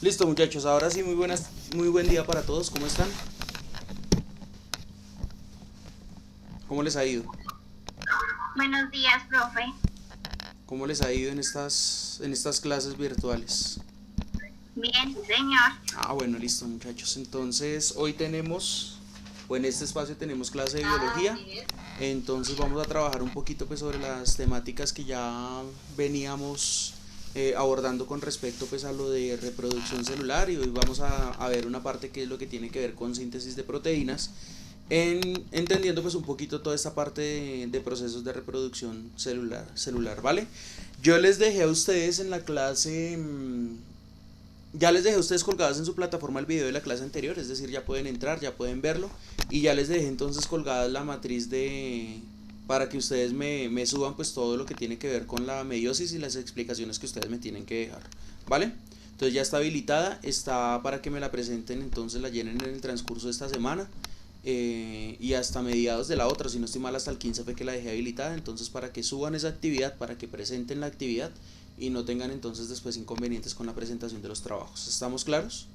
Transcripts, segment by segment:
Listo, muchachos, ahora sí, muy buen día para todos. ¿Cómo están? ¿Cómo les ha ido? Buenos días, profe. ¿Cómo les ha ido en estas clases virtuales? Bien, sí, señor. Bueno, listo, muchachos. Entonces, en este espacio tenemos clase de biología. Entonces vamos a trabajar un poquito pues sobre las temáticas que ya veníamos abordando con respecto pues a lo de reproducción celular, y hoy vamos a ver una parte que es lo que tiene que ver con síntesis de proteínas, entendiendo pues un poquito toda esta parte de procesos de reproducción celular, ¿vale? Yo les dejé a ustedes en la clase, ya les dejé a ustedes colgados en su plataforma el video de la clase anterior, es decir, ya pueden entrar, ya pueden verlo, y ya les dejé entonces colgada la matriz para que ustedes me suban pues todo lo que tiene que ver con la meiosis y las explicaciones que ustedes me tienen que dejar, ¿vale? Entonces ya está habilitada, está para que me la presenten, entonces la llenen en el transcurso de esta semana, y hasta mediados de la otra, si no estoy mal hasta el 15 fue que la dejé habilitada, entonces para que suban esa actividad, para que presenten la actividad y no tengan entonces después inconvenientes con la presentación de los trabajos. ¿Estamos claros?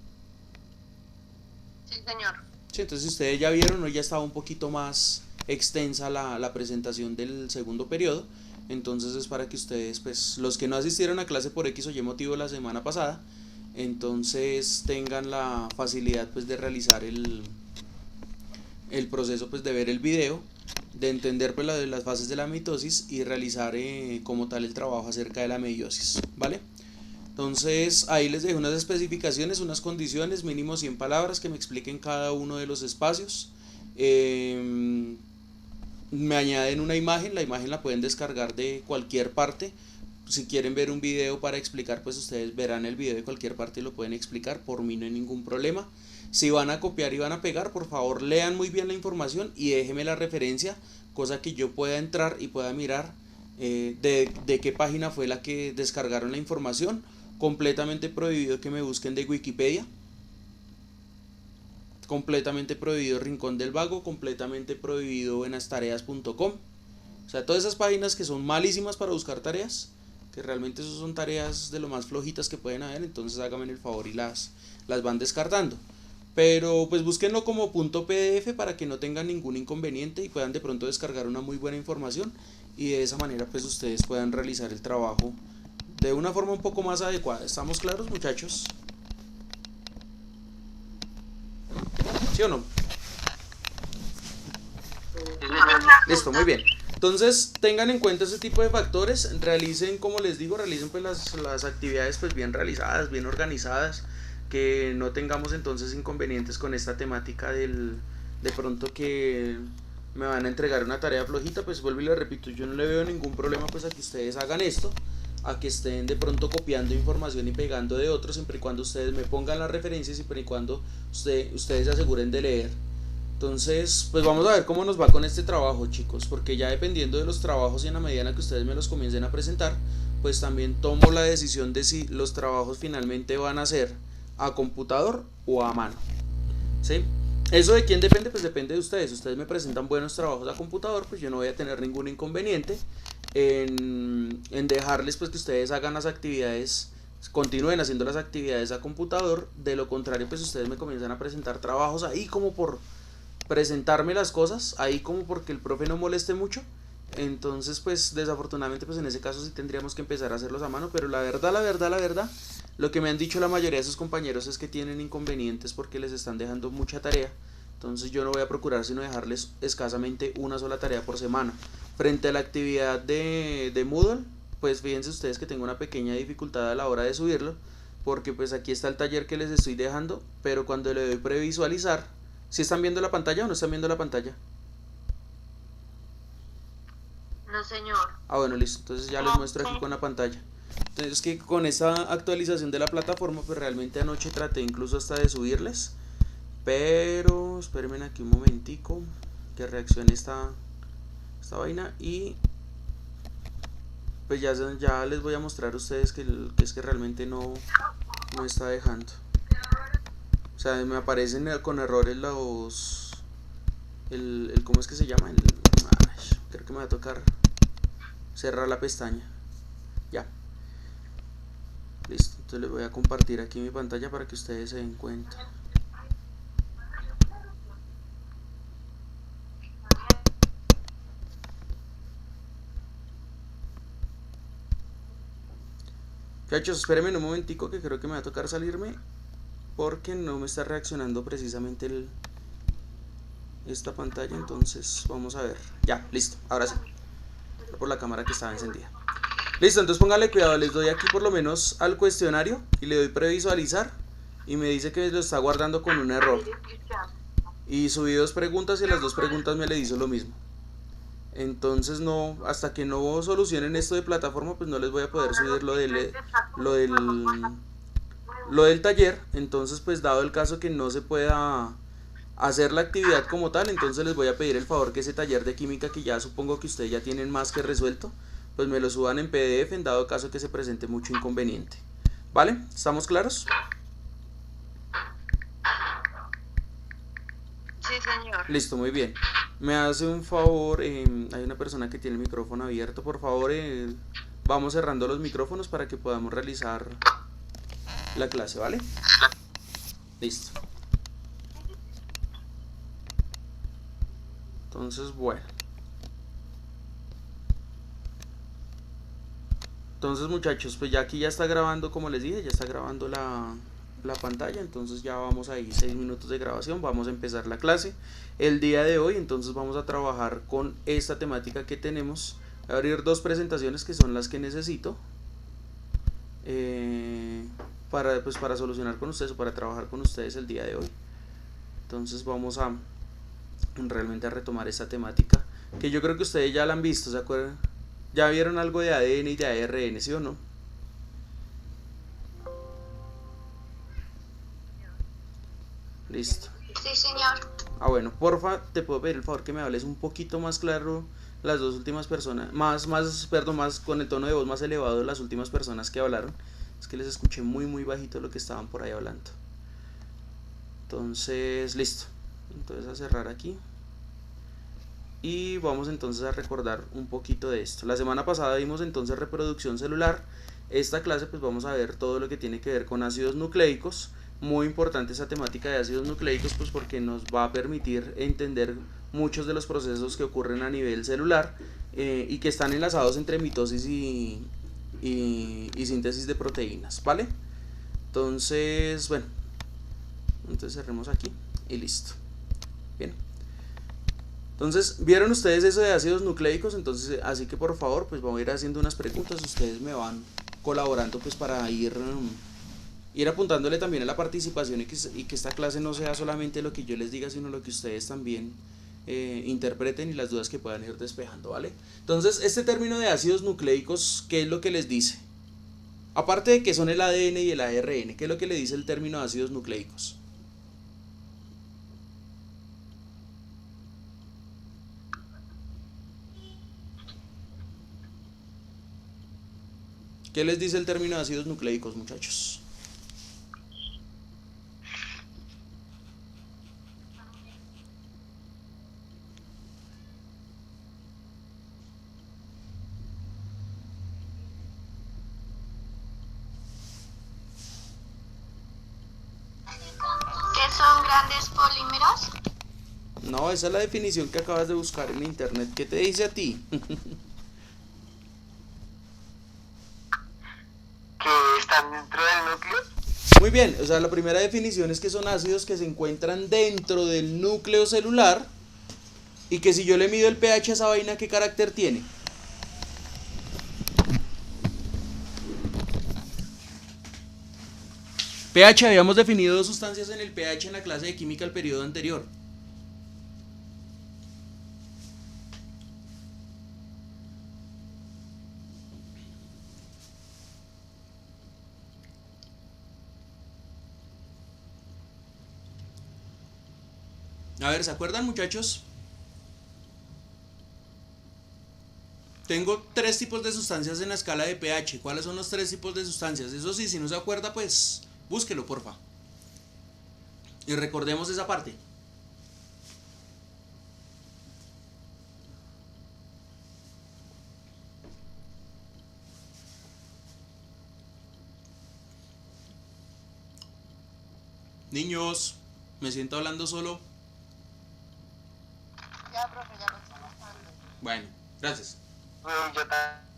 Sí, señor. Sí, entonces si ustedes ya vieron, hoy ya estaba un poquito más extensa la presentación del segundo periodo, entonces es para que ustedes, pues los que no asistieron a clase por X o Y motivo la semana pasada, entonces tengan la facilidad pues de realizar el proceso pues de ver el video, de entender pues las fases de la mitosis y realizar como tal el trabajo acerca de la meiosis, ¿vale? Entonces ahí les dejo unas especificaciones, unas condiciones, mínimo 100 palabras que me expliquen cada uno de los espacios. Me añaden una imagen, la imagen la pueden descargar de cualquier parte. Si quieren ver un video para explicar, pues ustedes verán el video de cualquier parte y lo pueden explicar, por mí no hay ningún problema. Si van a copiar y van a pegar, por favor lean muy bien la información y déjenme la referencia, cosa que yo pueda entrar y pueda mirar de qué página fue la que descargaron la información. Completamente prohibido que me busquen de Wikipedia, completamente prohibido Rincón del Vago, completamente prohibido buenastareas.com. O sea, todas esas páginas que son malísimas para buscar tareas, que realmente eso son tareas de lo más flojitas que pueden haber, entonces háganme el favor y las van descartando. Pero pues búsquenlo como .pdf para que no tengan ningún inconveniente y puedan de pronto descargar una muy buena información, y de esa manera pues ustedes puedan realizar el trabajo de una forma un poco más adecuada. ¿Estamos claros, muchachos? ¿Sí o no? Listo, muy bien. Entonces tengan en cuenta ese tipo de factores, realicen, como les digo, realicen pues las actividades pues bien realizadas, bien organizadas, que no tengamos entonces inconvenientes con esta temática de pronto que me van a entregar una tarea flojita. Pues vuelvo y le repito, yo no le veo ningún problema pues a que ustedes hagan esto, a que estén de pronto copiando información y pegando de otros, siempre y cuando ustedes me pongan las referencias, siempre y cuando ustedes se aseguren de leer. Entonces, pues vamos a ver cómo nos va con este trabajo, chicos, porque ya dependiendo de los trabajos y en la medida en la que ustedes me los comiencen a presentar, pues también tomo la decisión de si los trabajos finalmente van a ser a computador o a mano, ¿sí? ¿Eso de quién depende? Pues depende de ustedes. Si ustedes me presentan buenos trabajos a computador, pues yo no voy a tener ningún inconveniente en dejarles pues que ustedes hagan las actividades, continúen haciendo las actividades a computador. De lo contrario, pues ustedes me comienzan a presentar trabajos ahí como por presentarme las cosas, ahí como porque el profe no moleste mucho, entonces pues desafortunadamente pues en ese caso sí tendríamos que empezar a hacerlos a mano. Pero la verdad, lo que me han dicho la mayoría de sus compañeros es que tienen inconvenientes porque les están dejando mucha tarea. Entonces yo no voy a procurar sino dejarles escasamente una sola tarea por semana. Frente a la actividad de Moodle, pues fíjense ustedes que tengo una pequeña dificultad a la hora de subirlo, porque pues aquí está el taller que les estoy dejando, pero cuando le doy previsualizar, ¿si están viendo la pantalla o no están viendo la pantalla? No, señor. Bueno, listo, entonces ya les muestro aquí con la pantalla. Entonces es que con esta actualización de la plataforma, pues realmente anoche traté incluso hasta de subirles, pero espérenme aquí un momentico que reaccione esta vaina, y pues ya les voy a mostrar a ustedes que es que realmente no está dejando. O sea, me aparecen con errores ¿cómo es que se llama? Creo que me va a tocar cerrar la pestaña. Ya. Listo, entonces les voy a compartir aquí mi pantalla para que ustedes se den cuenta. Muchachos, espérenme un momentico que creo que me va a tocar salirme porque no me está reaccionando precisamente esta pantalla. Entonces vamos a ver. Ya, listo, ahora sí. Por la cámara que estaba encendida. Listo, entonces póngale cuidado, les doy aquí por lo menos al cuestionario y le doy previsualizar y me dice que lo está guardando con un error. Y subí 2 preguntas y las 2 preguntas me le hizo lo mismo. Entonces no, hasta que no solucionen esto de plataforma, pues no les voy a poder subir lo del, lo del taller. Entonces pues dado el caso que no se pueda hacer la actividad como tal, entonces les voy a pedir el favor que ese taller de química, que ya supongo que ustedes ya tienen más que resuelto, pues me lo suban en PDF en dado caso que se presente mucho inconveniente. ¿Vale? ¿Estamos claros? Sí, señor. Listo, muy bien. Me hace un favor, hay una persona que tiene el micrófono abierto, por favor, vamos cerrando los micrófonos para que podamos realizar la clase, ¿vale? Listo. Entonces, bueno. Entonces, muchachos, pues ya aquí ya está grabando, como les dije, ya está grabando la pantalla. Entonces ya vamos ahí 6 minutos de grabación, vamos a empezar la clase el día de hoy. Entonces vamos a trabajar con esta temática que tenemos. Voy a abrir 2 presentaciones que son las que necesito para solucionar con ustedes o para trabajar con ustedes el día de hoy. Entonces vamos a realmente a retomar esta temática que yo creo que ustedes ya la han visto, ¿se acuerdan? Ya vieron algo de ADN y de ARN, ¿sí o no? Listo. Sí, señor. Bueno, porfa, te puedo pedir el favor que me hables un poquito más claro las 2 últimas personas, más con el tono de voz más elevado de las últimas personas que hablaron. Es que les escuché muy bajito lo que estaban por ahí hablando. Entonces, listo. Entonces a cerrar aquí. Y vamos entonces a recordar un poquito de esto. La semana pasada vimos entonces reproducción celular. Esta clase pues vamos a ver todo lo que tiene que ver con ácidos nucleicos. Muy importante esa temática de ácidos nucleicos pues porque nos va a permitir entender muchos de los procesos que ocurren a nivel celular y que están enlazados entre mitosis y síntesis de proteínas, ¿vale? Entonces, bueno, entonces cerremos aquí y listo. Bien. Entonces, ¿vieron ustedes eso de ácidos nucleicos? Entonces, así que por favor, pues vamos a ir haciendo unas preguntas, ustedes me van colaborando pues para ir apuntándole también a la participación y que esta clase no sea solamente lo que yo les diga, sino lo que ustedes también interpreten y las dudas que puedan ir despejando, ¿vale? Entonces, este término de ácidos nucleicos, ¿qué es lo que les dice? Aparte de que son el ADN y el ARN, ¿qué es lo que le dice el término de ácidos nucleicos? ¿Qué les dice el término de ácidos nucleicos, muchachos? ¿Qué son grandes polímeros? No, esa es la definición que acabas de buscar en internet. ¿Qué te dice a ti? Que están dentro del núcleo. Muy bien, o sea, la primera definición es que son ácidos que se encuentran dentro del núcleo celular y que si yo le mido el pH a esa vaina, ¿qué carácter tiene? pH, habíamos definido 2 sustancias en el pH en la clase de química del periodo anterior. A ver, ¿se acuerdan, muchachos? Tengo 3 tipos de sustancias en la escala de pH. ¿Cuáles son los 3 tipos de sustancias? Eso sí, si no se acuerda, pues búsquelo, porfa. Y recordemos esa parte. Niños, me siento hablando solo. Ya, profe, ya lo estamos hablando. Bueno, gracias. Yo también.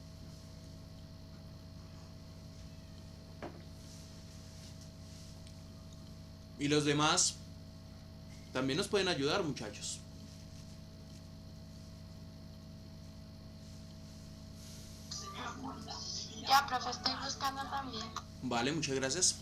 Y los demás también nos pueden ayudar, muchachos. Ya, profe, estoy buscando también. Vale, muchas gracias.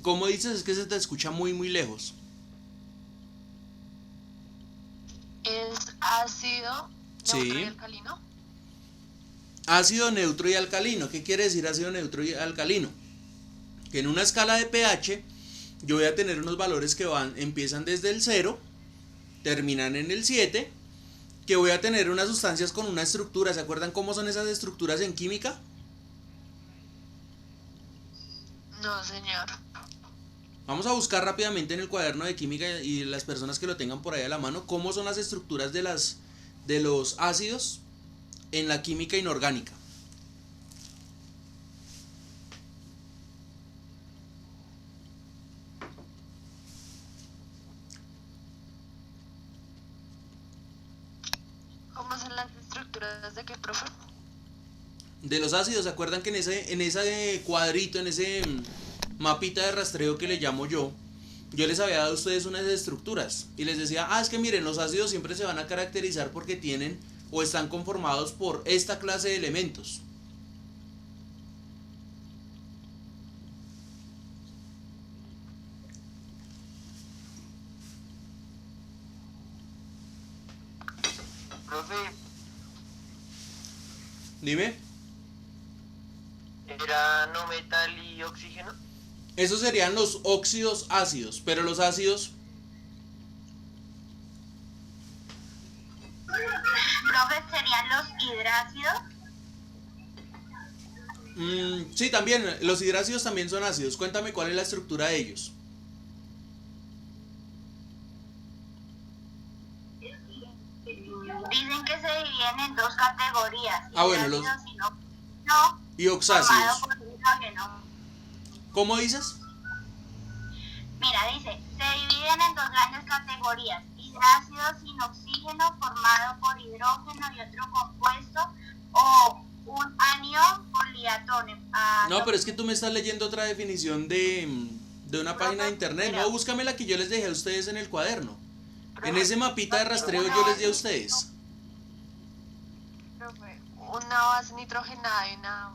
¿Cómo dices? Es que se te escucha muy, muy lejos. Es ácido, Sí. neutro y alcalino. Ácido, neutro y alcalino. ¿Qué quiere decir ácido, neutro y alcalino? Que en una escala de pH yo voy a tener unos valores que empiezan desde el 0, terminan en el 7, que voy a tener unas sustancias con una estructura. ¿Se acuerdan cómo son esas estructuras en química? No, señor. Vamos a buscar rápidamente en el cuaderno de química y las personas que lo tengan por ahí a la mano cómo son las estructuras de los ácidos en la química inorgánica. ¿Cómo son las estructuras de qué, profe? De los ácidos, ¿se acuerdan que en ese cuadrito, en ese mapita de rastreo que le llamo yo les había dado a ustedes unas estructuras y les decía, es que miren, los ácidos siempre se van a caracterizar porque tienen o están conformados por esta clase de elementos? Profe, Dime. ¿era no metal y oxígeno? Esos serían los óxidos ácidos, pero los ácidos... Profe, ¿serían los hidrácidos? Sí, también, los hidrácidos también son ácidos. Cuéntame cuál es la estructura de ellos. Dicen que se dividen en dos categorías. Bueno, los... y oxácidos. ¿Cómo dices? Mira, dice, se dividen en dos grandes categorías, hidrácido sin oxígeno formado por hidrógeno y otro compuesto, o un anión poliatono. No, pero es que tú me estás leyendo otra definición de una página de internet. No, búscame la que yo les dejé a ustedes en el cuaderno. En ese mapita de rastreo yo les di a ustedes. Una base nitrogenada y una...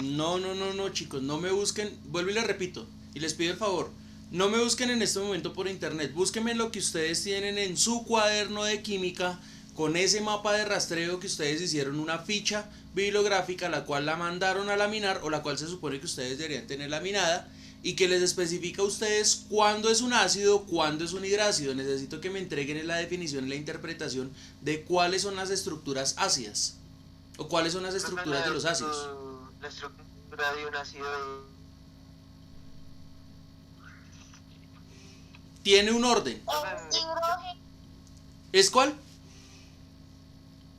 No, chicos, no me busquen, vuelvo y les repito, y les pido el favor, no me busquen en este momento por internet, búsquenme lo que ustedes tienen en su cuaderno de química, con ese mapa de rastreo que ustedes hicieron, una ficha bibliográfica, la cual la mandaron a laminar, o la cual se supone que ustedes deberían tener laminada, y que les especifica a ustedes cuándo es un ácido, cuándo es un hidrácido. Necesito que me entreguen la definición y la interpretación de cuáles son las estructuras ácidas, o cuáles son las estructuras de los ácidos. La estructura de un ácido Tiene un orden. Hidrógeno. ¿Es cuál?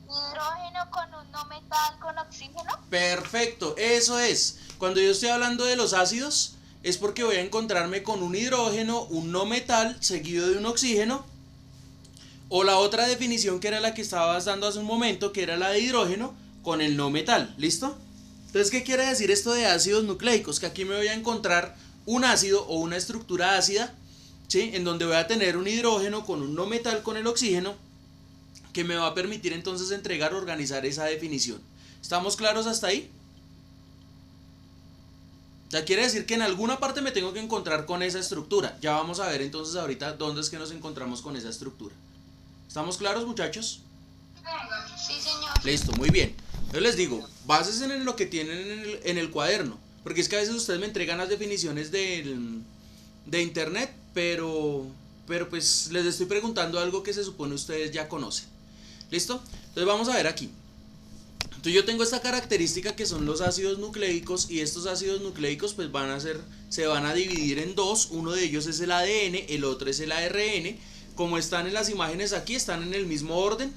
Hidrógeno con un no metal con oxígeno. Perfecto, eso es. Cuando yo estoy hablando de los ácidos, es porque voy a encontrarme con un hidrógeno, un no metal, seguido de un oxígeno. O la otra definición que era la que estabas dando hace un momento, que era la de hidrógeno con el no metal. ¿Listo? Entonces, ¿qué quiere decir esto de ácidos nucleicos? Que aquí me voy a encontrar un ácido o una estructura ácida, ¿sí? En donde voy a tener un hidrógeno con un no metal con el oxígeno, que me va a permitir entonces entregar o organizar esa definición. ¿Estamos claros hasta ahí? Ya quiere decir que en alguna parte me tengo que encontrar con esa estructura. Ya vamos a ver entonces ahorita dónde es que nos encontramos con esa estructura. ¿Estamos claros, muchachos? Sí, señor. Listo, muy bien. Yo les digo, básense en lo que tienen en el cuaderno, porque es que a veces ustedes me entregan las definiciones de internet, pero pero pues les estoy preguntando algo que se supone ustedes ya conocen. ¿Listo? Entonces vamos a ver aquí. Entonces yo tengo esta característica que son los ácidos nucleicos, y estos ácidos nucleicos pues se van a dividir en dos. Uno de ellos es el ADN, el otro es el ARN. Como están en las imágenes aquí, están en el mismo orden,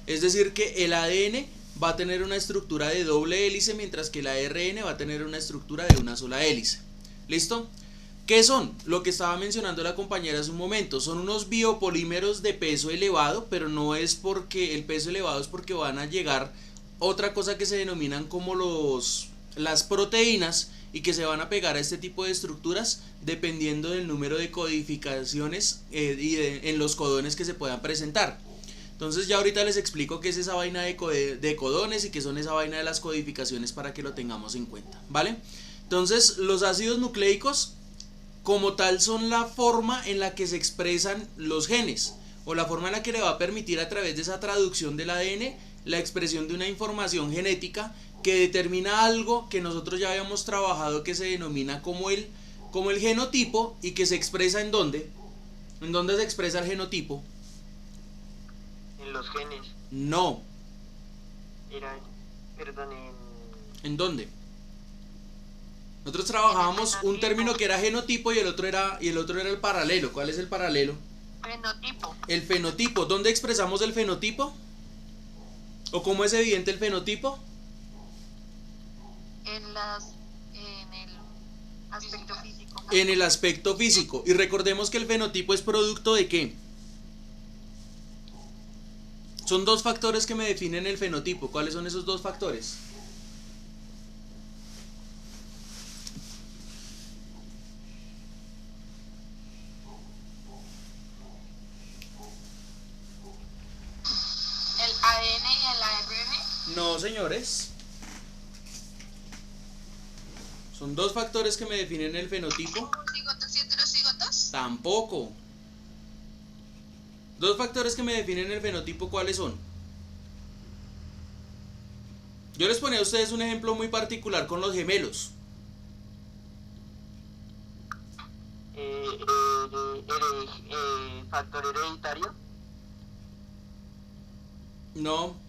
es decir que el ADN va a tener una estructura de doble hélice, mientras que el ARN va a tener una estructura de una sola hélice. ¿Listo? ¿Qué son? Lo que estaba mencionando la compañera hace un momento, son unos biopolímeros de peso elevado, pero no es porque el peso elevado, es porque van a llegar otra cosa que se denominan como las proteínas, y que se van a pegar a este tipo de estructuras dependiendo del número de codificaciones en los codones que se puedan presentar. Entonces ya ahorita les explico qué es esa vaina de codones y qué son esa vaina de las codificaciones para que lo tengamos en cuenta, ¿vale? Entonces los ácidos nucleicos como tal son la forma en la que se expresan los genes, o la forma en la que le va a permitir a través de esa traducción del ADN la expresión de una información genética que determina algo que nosotros ya habíamos trabajado, que se denomina como el genotipo, y que se expresa ¿en dónde? ¿En dónde se expresa el genotipo? En los genes. No. Perdón, ¿En dónde? Nosotros trabajábamos un término que era genotipo y el otro era el paralelo. ¿Cuál es el paralelo? Fenotipo. El fenotipo. ¿Dónde expresamos el fenotipo? ¿O cómo es evidente el fenotipo? En el aspecto físico. En el aspecto físico. Y recordemos que el fenotipo es producto ¿de qué? Son dos factores que me definen el fenotipo. ¿Cuáles son esos dos factores? El ADN y el ARN. No, señores. Son dos factores que me definen el fenotipo. ¿Cigotos y heterocigotos? Tampoco. Dos factores que me definen el fenotipo, ¿cuáles son? Yo les ponía a ustedes un ejemplo muy particular con los gemelos. Factor hereditario. No.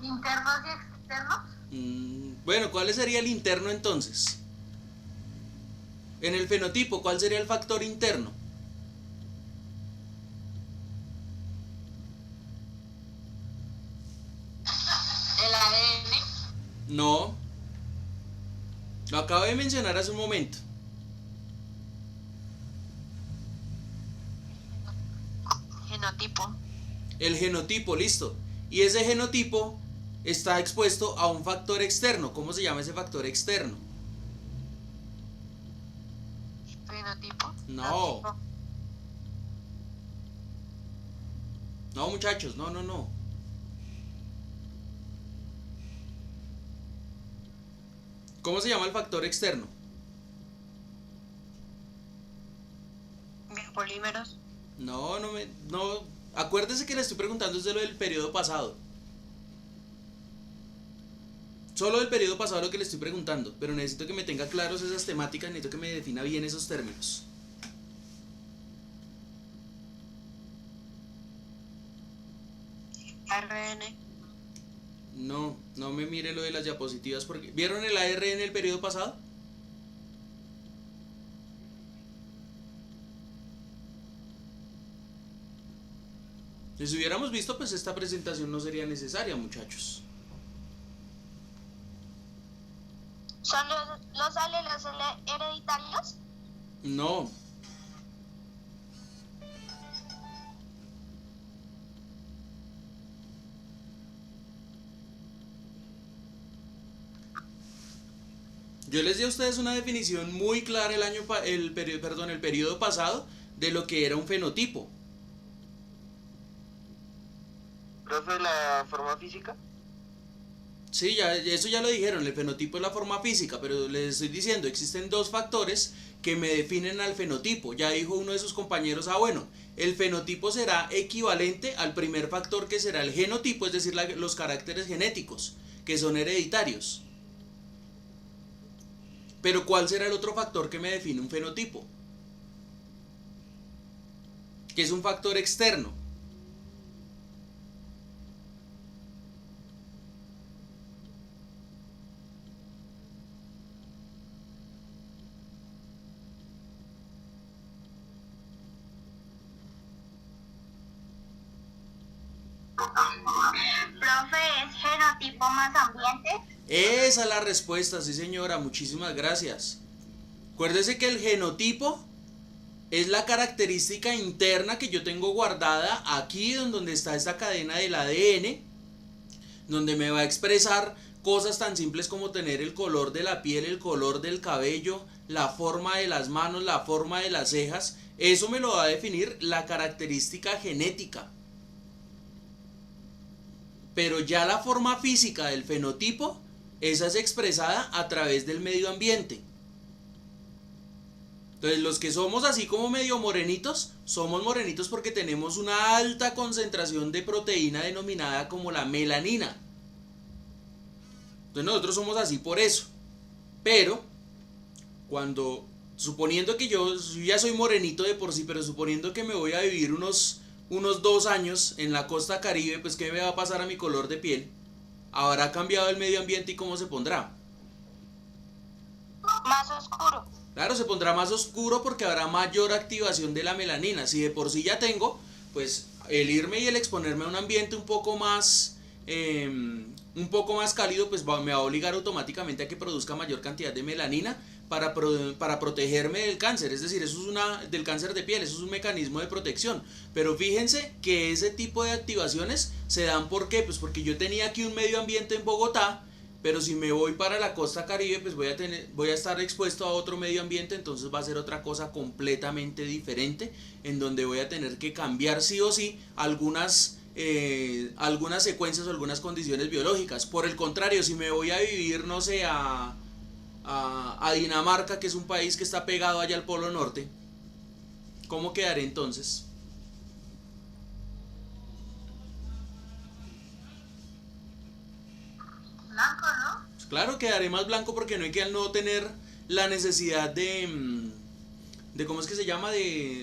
¿Internos y externos? Bueno, ¿cuál sería el interno entonces? En el fenotipo, ¿cuál sería el factor interno? El ADN. No. Lo acabo de mencionar hace un momento. Genotipo. El genotipo, listo. Y ese genotipo está expuesto a un factor externo. ¿Cómo se llama ese factor externo? Fenotipo. No. No, muchachos, no. ¿Cómo se llama el factor externo? Biopolímeros. No. Acuérdese que le estoy preguntando desde lo del periodo pasado. Solo del periodo pasado lo que le estoy preguntando, pero necesito que me tenga claros esas temáticas, necesito que me defina bien esos términos. ARN. No me mire lo de las diapositivas porque... ¿Vieron el ARN en el periodo pasado? Si hubiéramos visto, pues esta presentación no sería necesaria, muchachos. ¿Son los alelos hereditarios? No. Yo les di a ustedes una definición muy clara el periodo pasado de lo que era un fenotipo. ¿Profe, la forma física? Sí, ya, eso ya lo dijeron, el fenotipo es la forma física, pero les estoy diciendo, existen dos factores que me definen al fenotipo. Ya dijo uno de sus compañeros, bueno, el fenotipo será equivalente al primer factor que será el genotipo, es decir, los caracteres genéticos, que son hereditarios. Pero ¿cuál será el otro factor que me define un fenotipo? Que es un factor externo. Profe, ¿es genotipo más ambiente? Esa es la respuesta, sí señora, muchísimas gracias. Acuérdese que el genotipo es la característica interna que yo tengo guardada aquí donde está esta cadena del ADN, donde me va a expresar cosas tan simples como tener el color de la piel, el color del cabello, la forma de las manos, la forma de las cejas. Eso me lo va a definir la característica genética. Pero ya la forma física del fenotipo, esa es expresada a través del medio ambiente. Entonces los que somos así como medio morenitos, somos morenitos porque tenemos una alta concentración de proteína denominada como la melanina. Entonces nosotros somos así por eso. Pero cuando, suponiendo que yo ya soy morenito de por sí, pero suponiendo que me voy a vivir unos 2 años en la costa Caribe, pues ¿qué me va a pasar a mi color de piel? ¿Habrá cambiado el medio ambiente y cómo se pondrá? Más oscuro. Claro, se pondrá más oscuro porque habrá mayor activación de la melanina. Si de por sí ya tengo, pues el irme y el exponerme a un ambiente un poco más cálido, pues me va a obligar automáticamente a que produzca mayor cantidad de melanina para protegerme del cáncer. Es decir, eso es del cáncer de piel, eso es un mecanismo de protección. Pero fíjense que ese tipo de activaciones se dan, ¿por qué? Pues porque yo tenía aquí un medio ambiente en Bogotá, pero si me voy para la costa Caribe, pues voy a estar expuesto a otro medio ambiente, entonces va a ser otra cosa completamente diferente, en donde voy a tener que cambiar sí o sí algunas secuencias o algunas condiciones biológicas. Por el contrario, si me voy a vivir, no sé, a Dinamarca, que es un país que está pegado allá al Polo Norte, ¿cómo quedaré entonces? Blanco, ¿no? Pues claro, quedaré más blanco porque no hay que al no tener la necesidad de ¿cómo es que se llama?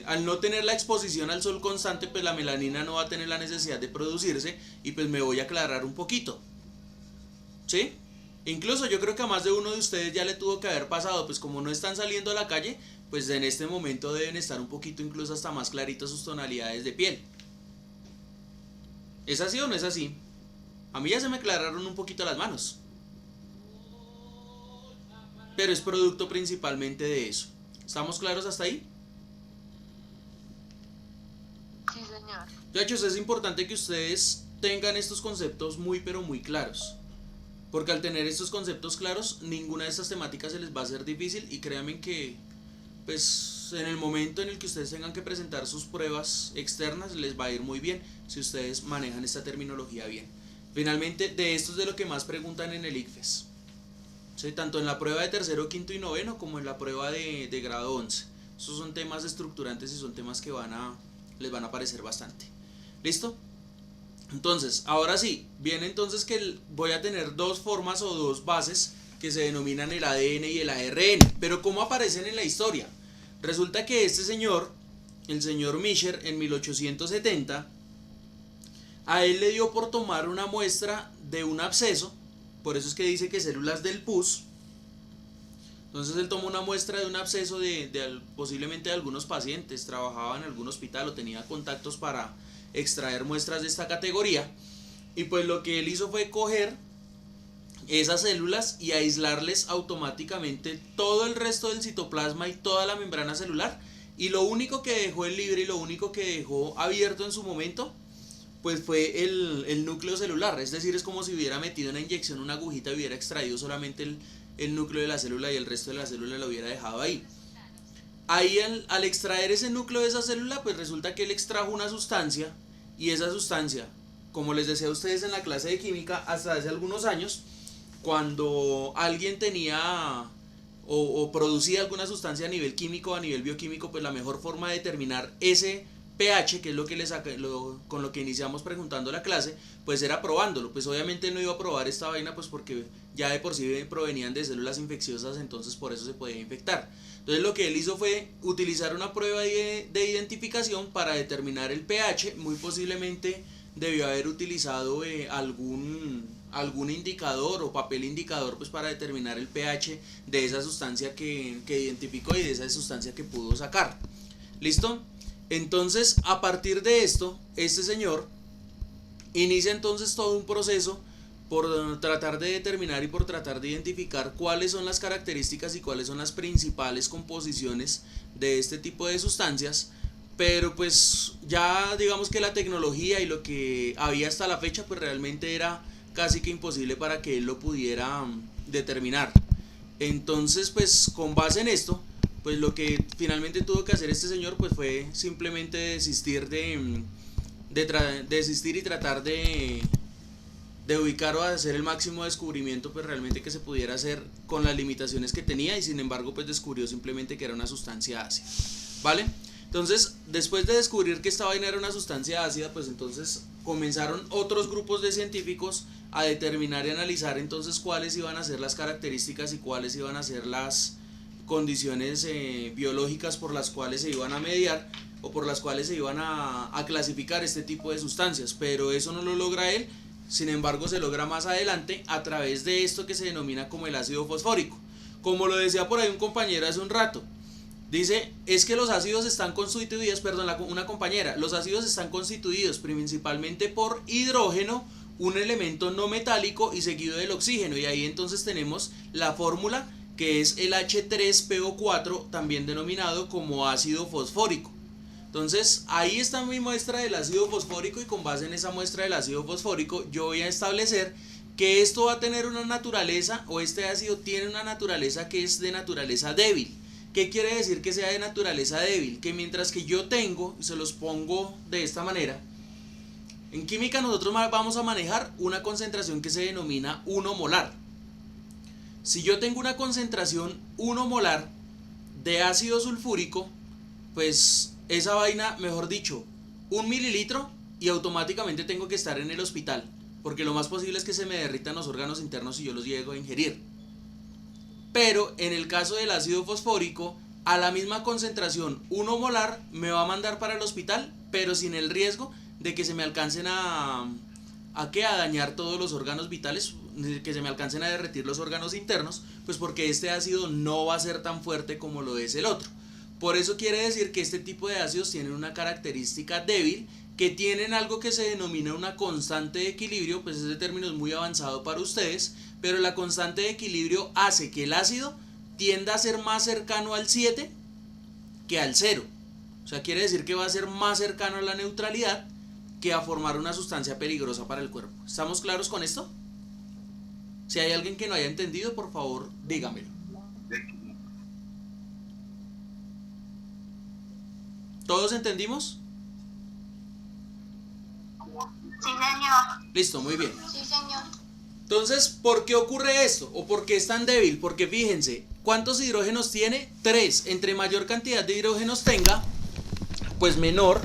Al no tener la exposición al sol constante, pues la melanina no va a tener la necesidad de producirse y pues me voy a aclarar un poquito. ¿Sí? Incluso yo creo que a más de uno de ustedes ya le tuvo que haber pasado, pues como no están saliendo a la calle, pues en este momento deben estar un poquito incluso hasta más claritas sus tonalidades de piel. ¿Es así o no es así? A mí ya se me aclararon un poquito las manos. Pero es producto principalmente de eso. ¿Estamos claros hasta ahí? Sí, señor. Muchachos, es importante que ustedes tengan estos conceptos muy pero muy claros. Porque al tener estos conceptos claros, ninguna de estas temáticas se les va a hacer difícil y créanme que pues en el momento en el que ustedes tengan que presentar sus pruebas externas les va a ir muy bien si ustedes manejan esta terminología bien. Finalmente, de esto es de lo que más preguntan en el ICFES. ¿Sí? Tanto en la prueba de tercero, quinto y noveno como en la prueba de grado 11. Estos son temas estructurantes y son temas que les van a parecer bastante. ¿Listo? Entonces, ahora sí, viene entonces que voy a tener dos formas o dos bases que se denominan el ADN y el ARN. Pero ¿cómo aparecen en la historia? Resulta que este señor, el señor Mischer, en 1870, a él le dio por tomar una muestra de un absceso, por eso es que dice que células del pus. Entonces él tomó una muestra de un absceso posiblemente de algunos pacientes, trabajaba en algún hospital o tenía contactos para extraer muestras de esta categoría, y pues lo que él hizo fue coger esas células y aislarles automáticamente todo el resto del citoplasma y toda la membrana celular, y lo único que dejó en libre y lo único que dejó abierto en su momento pues fue el núcleo celular. Es decir, es como si hubiera metido una inyección, una agujita, y hubiera extraído solamente el núcleo de la célula y el resto de la célula lo hubiera dejado ahí. Ahí al extraer ese núcleo de esa célula, pues resulta que él extrajo una sustancia, y esa sustancia, como les decía a ustedes en la clase de química hasta hace algunos años, cuando alguien tenía o producía alguna sustancia a nivel químico o a nivel bioquímico, pues la mejor forma de determinar ese pH, que es lo que con lo que iniciamos preguntando la clase, pues era probándolo. Pues obviamente no iba a probar esta vaina, pues porque ya de por sí provenían de células infecciosas, entonces por eso se podía infectar. Entonces lo que él hizo fue utilizar una prueba de identificación para determinar el pH. Muy posiblemente debió haber utilizado algún indicador o papel indicador, pues para determinar el pH de esa sustancia que identificó y de esa sustancia que pudo sacar. ¿Listo? Entonces, a partir de esto, este señor inicia entonces todo un proceso por tratar de determinar y por tratar de identificar cuáles son las características y cuáles son las principales composiciones de este tipo de sustancias. Pero pues ya digamos que la tecnología y lo que había hasta la fecha, pues realmente era casi que imposible para que él lo pudiera determinar. Entonces, pues con base en esto, pues lo que finalmente tuvo que hacer este señor pues fue simplemente desistir desistir y tratar de ubicar o hacer el máximo descubrimiento pues realmente que se pudiera hacer con las limitaciones que tenía, y sin embargo pues descubrió simplemente que era una sustancia ácida, ¿vale? Entonces, después de descubrir que esta vaina era una sustancia ácida, pues entonces comenzaron otros grupos de científicos a determinar y analizar entonces cuáles iban a ser las características y cuáles iban a ser las condiciones biológicas por las cuales se iban a mediar o por las cuales se iban a clasificar este tipo de sustancias. Pero eso no lo logra él, sin embargo se logra más adelante a través de esto que se denomina como el ácido fosfórico. Como lo decía por ahí un compañero hace un rato, dice, es que los ácidos están constituidos, una compañera, los ácidos están constituidos principalmente por hidrógeno, un elemento no metálico y seguido del oxígeno, y ahí entonces tenemos la fórmula que es el H3PO4, también denominado como ácido fosfórico. Entonces ahí está mi muestra del ácido fosfórico, y con base en esa muestra del ácido fosfórico yo voy a establecer que esto va a tener una naturaleza, o este ácido tiene una naturaleza que es de naturaleza débil. ¿Qué quiere decir que sea de naturaleza débil? Que mientras que yo tengo, se los pongo de esta manera, en química nosotros vamos a manejar una concentración que se denomina 1 molar. Si yo tengo una concentración 1 molar de ácido sulfúrico, pues esa vaina, mejor dicho, 1 mililitro, y automáticamente tengo que estar en el hospital, porque lo más posible es que se me derritan los órganos internos si yo los llego a ingerir. Pero en el caso del ácido fosfórico, a la misma concentración 1 molar me va a mandar para el hospital, pero sin el riesgo de que se me alcancen a dañar todos los órganos vitales, que se me alcancen a derretir los órganos internos, pues porque este ácido no va a ser tan fuerte como lo es el otro. Por eso quiere decir que este tipo de ácidos tienen una característica débil, que tienen algo que se denomina una constante de equilibrio. Pues ese término es muy avanzado para ustedes, pero la constante de equilibrio hace que el ácido tienda a ser más cercano al 7 que al 0. O sea, quiere decir que va a ser más cercano a la neutralidad que a formar una sustancia peligrosa para el cuerpo. ¿Estamos claros con esto? Si hay alguien que no haya entendido, por favor, dígamelo. ¿Todos entendimos? Sí, señor. Listo, muy bien. Sí, señor. Entonces, ¿por qué ocurre esto? ¿O por qué es tan débil? Porque fíjense, ¿cuántos hidrógenos tiene? 3. Entre mayor cantidad de hidrógenos tenga, pues menor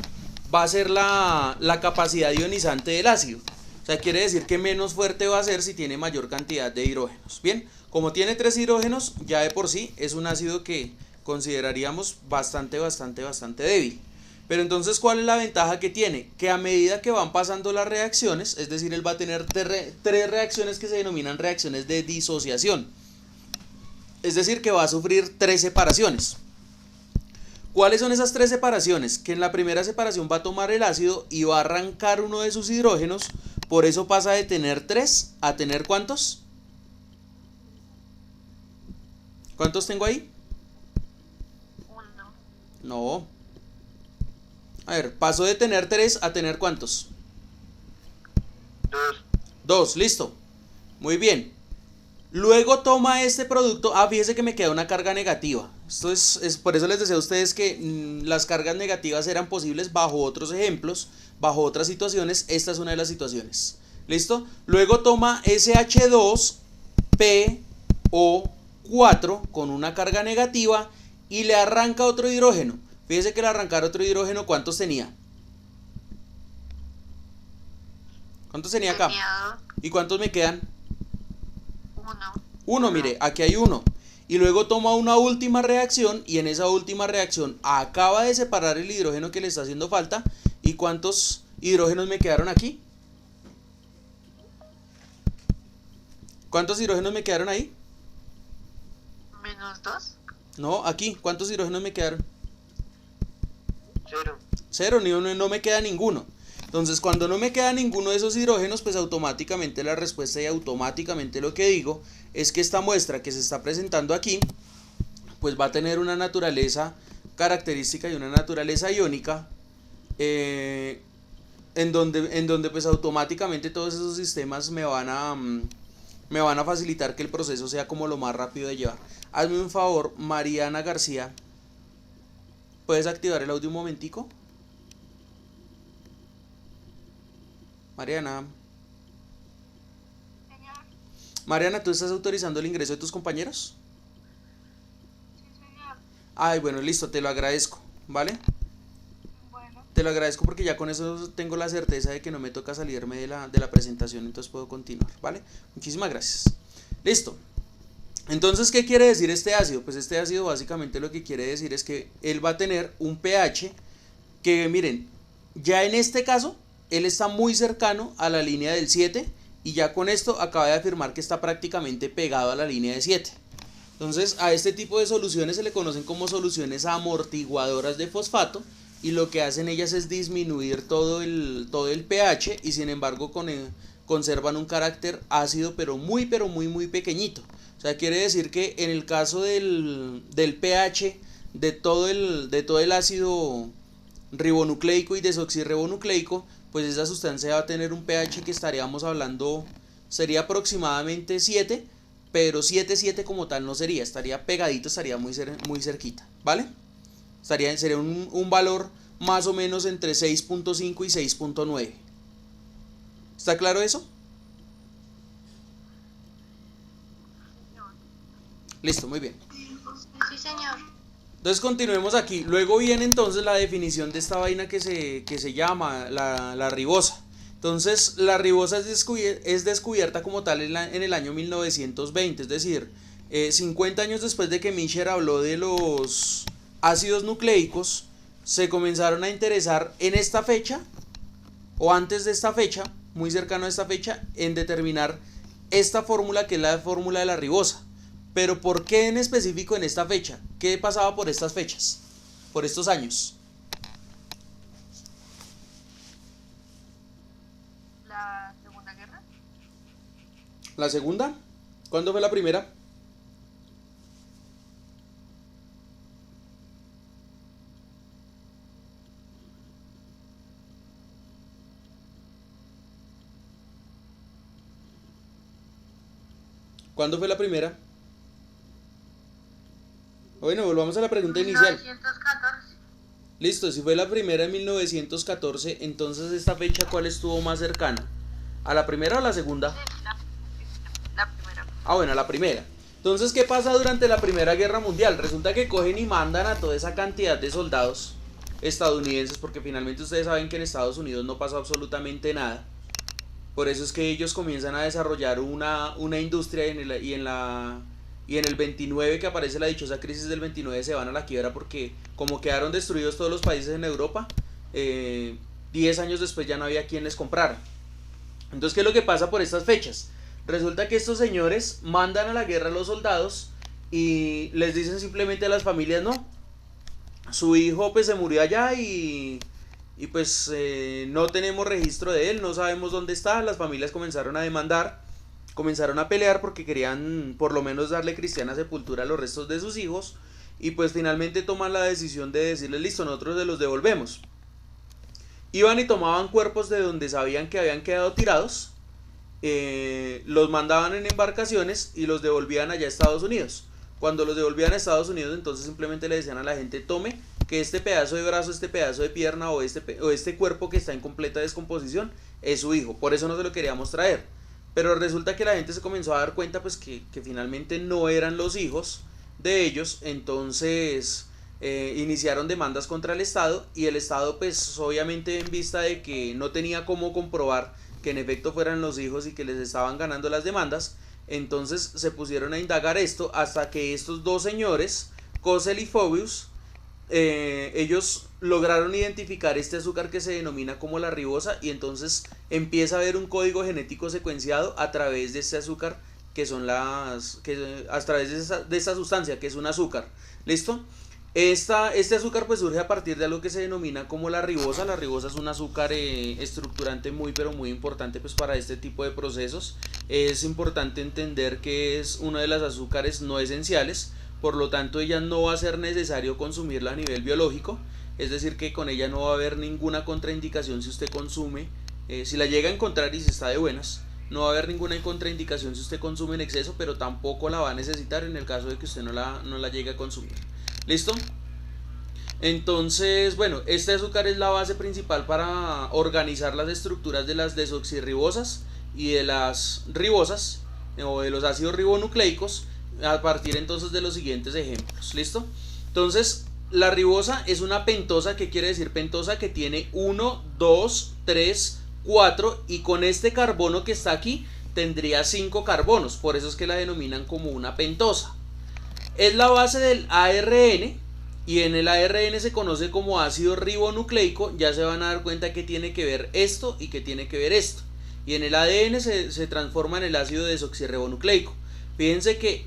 va a ser la capacidad ionizante del ácido. O sea, quiere decir que menos fuerte va a ser si tiene mayor cantidad de hidrógenos. Bien, como tiene 3 hidrógenos, ya de por sí es un ácido que consideraríamos bastante débil. Pero entonces, ¿cuál es la ventaja que tiene? Que a medida que van pasando las reacciones, es decir, él va a tener 3 reacciones que se denominan reacciones de disociación. Es decir, que va a sufrir 3 separaciones. ¿Cuáles son esas 3 separaciones? Que en la primera separación va a tomar el ácido y va a arrancar uno de sus hidrógenos. Por eso pasa de tener 3 a tener ¿cuántos? ¿Cuántos tengo ahí? 1. No. A ver, pasó de tener 3 a tener ¿cuántos? 2. 2, listo. Muy bien. Luego toma este producto. Fíjese que me queda una carga negativa. Esto es por eso les decía a ustedes que las cargas negativas eran posibles bajo otros ejemplos, bajo otras situaciones. Esta es una de las situaciones. ¿Listo? Luego toma ese H2 PO4 con una carga negativa y le arranca otro hidrógeno. Fíjese que al arrancar otro hidrógeno, ¿cuántos tenía? ¿Cuántos tenía acá? Tenía ¿Y cuántos me quedan? 1. Uno, mire, aquí hay uno. Y luego toma una última reacción y en esa última reacción acaba de separar el hidrógeno que le está haciendo falta. ¿Y cuántos hidrógenos me quedaron aquí? ¿Cuántos hidrógenos me quedaron ahí? -2. No, aquí. ¿Cuántos hidrógenos me quedaron? 0. Cero, no me queda ninguno. Entonces, cuando no me queda ninguno de esos hidrógenos, pues automáticamente la respuesta y automáticamente lo que digo es que esta muestra que se está presentando aquí, pues va a tener una naturaleza característica y una naturaleza iónica, en donde pues automáticamente todos esos sistemas me van a facilitar que el proceso sea como lo más rápido de llevar. Hazme un favor, Mariana García, ¿puedes activar el audio un momentico? Mariana. Señor. Mariana, ¿tú estás autorizando el ingreso de tus compañeros? Sí, señor. Ay, bueno, listo, te lo agradezco, ¿vale? Bueno. Te lo agradezco porque ya con eso tengo la certeza de que no me toca salirme de la presentación, entonces puedo continuar, ¿vale? Muchísimas gracias. Listo. Entonces, ¿qué quiere decir este ácido? Pues este ácido básicamente lo que quiere decir es que él va a tener un pH que, miren, ya en este caso, él está muy cercano a la línea del 7 y ya con esto acaba de afirmar que está prácticamente pegado a la línea de 7. Entonces, a este tipo de soluciones se le conocen como soluciones amortiguadoras de fosfato y lo que hacen ellas es disminuir todo el pH y sin embargo conservan un carácter ácido pero muy muy pequeñito. O sea, quiere decir que en el caso del pH de todo el ácido ribonucleico y desoxirribonucleico, pues esa sustancia va a tener un pH que estaríamos hablando, sería aproximadamente 7, pero 7 como tal no sería, estaría pegadito, estaría muy cerquita, ¿vale? Sería un valor más o menos entre 6.5 y 6.9. ¿Está claro eso? Listo, muy bien. Sí, señor. Entonces continuemos aquí. Luego viene entonces la definición de esta vaina que se llama la ribosa. Entonces la ribosa es descubierta como tal en el año 1920, es decir, 50 años después de que Michel habló de los ácidos nucleicos, se comenzaron a interesar en esta fecha, o antes de esta fecha, muy cercano a esta fecha, en determinar esta fórmula que es la fórmula de la ribosa. Pero ¿por qué en específico en esta fecha? ¿Qué pasaba por estas fechas? Por estos años. La Segunda Guerra. ¿La segunda? ¿Cuándo fue la primera? ¿Cuándo fue la primera? Bueno, volvamos a la pregunta inicial. 1914. Listo, si fue la primera en 1914, entonces esta fecha, ¿cuál estuvo más cercana? ¿A la primera o a la segunda? La primera. Ah, bueno, a la primera. Entonces, ¿qué pasa durante la Primera Guerra Mundial? Resulta que cogen y mandan a toda esa cantidad de soldados estadounidenses, porque finalmente ustedes saben que en Estados Unidos no pasó absolutamente nada. Por eso es que ellos comienzan a desarrollar una industria y en el 29 que aparece la dichosa crisis del 29 se van a la quiebra porque como quedaron destruidos todos los países en Europa, 10 años después ya no había quien les comprara. Entonces, ¿qué es lo que pasa por estas fechas? Resulta que estos señores mandan a la guerra a los soldados y les dicen simplemente a las familias, no, su hijo pues se murió allá y pues no tenemos registro de él, no sabemos dónde está. Las familias comenzaron a demandar, comenzaron a pelear porque querían por lo menos darle cristiana sepultura a los restos de sus hijos y pues finalmente toman la decisión de decirles, listo, nosotros se los devolvemos. Iban y tomaban cuerpos de donde sabían que habían quedado tirados, los mandaban en embarcaciones y los devolvían allá a Estados Unidos. Cuando los devolvían a Estados Unidos, entonces simplemente le decían a la gente, tome que este pedazo de brazo, este pedazo de pierna o este cuerpo que está en completa descomposición es su hijo, por eso no se lo queríamos traer. pero resulta que la gente se comenzó a dar cuenta pues que finalmente no eran los hijos de ellos, entonces iniciaron demandas contra el Estado, y el Estado pues obviamente en vista de que no tenía cómo comprobar que en efecto fueran los hijos y que les estaban ganando las demandas, entonces se pusieron a indagar esto hasta que estos dos señores, Cosell y Phoebus, ellos lograron identificar este azúcar que se denomina como la ribosa, y entonces empieza a haber un código genético secuenciado a través de este azúcar, que son a través de esta sustancia que es un azúcar. ¿Listo? Este azúcar pues surge a partir de algo que se denomina como la ribosa. La ribosa es un azúcar estructurante muy pero muy importante pues para este tipo de procesos. Es importante entender que es una de las azúcares no esenciales, por lo tanto ella no va a ser necesario consumirla a nivel biológico, es decir que con ella no va a haber ninguna contraindicación si usted consume, si la llega a encontrar y si está de buenas, no va a haber ninguna contraindicación si usted consume en exceso, pero tampoco la va a necesitar en el caso de que usted no la llegue a consumir. ¿Listo? Entonces, bueno, este azúcar es la base principal para organizar las estructuras de las desoxirribosas y de las ribosas, o de los ácidos ribonucleicos, a partir entonces de los siguientes ejemplos. ¿Listo? Entonces, la ribosa es una pentosa. ¿Qué quiere decir pentosa? Que tiene 1, 2, 3, 4, y con este carbono que está aquí tendría 5 carbonos, por eso es que la denominan como una pentosa. Es la base del ARN, y en el ARN se conoce como ácido ribonucleico. Ya se van a dar cuenta que tiene que ver esto y que tiene que ver esto, y en el ADN se transforma en el ácido desoxirribonucleico. Fíjense que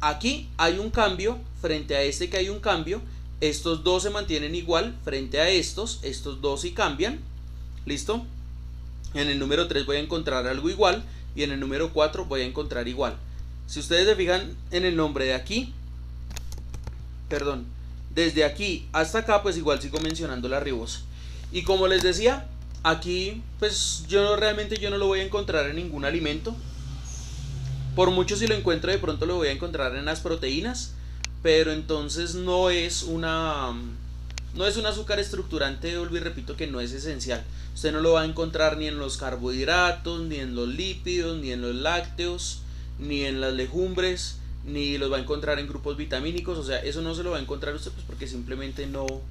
aquí hay un cambio frente a este, que hay un cambio. Estos dos se mantienen igual frente a estos dos sí cambian. ¿Listo? En el número 3 voy a encontrar algo igual, y en el número 4 voy a encontrar igual. Si ustedes se fijan en el nombre de aquí, perdón, desde aquí hasta acá pues igual sigo mencionando la ribosa. Y como les decía, aquí pues realmente yo no lo voy a encontrar en ningún alimento. Por mucho si lo encuentro de pronto lo voy a encontrar en las proteínas, pero entonces no es un azúcar estructurante, vuelvo y repito que no es esencial. Usted no lo va a encontrar ni en los carbohidratos, ni en los lípidos, ni en los lácteos, ni en las legumbres, ni los va a encontrar en grupos vitamínicos. O sea, eso no se lo va a encontrar usted pues porque simplemente no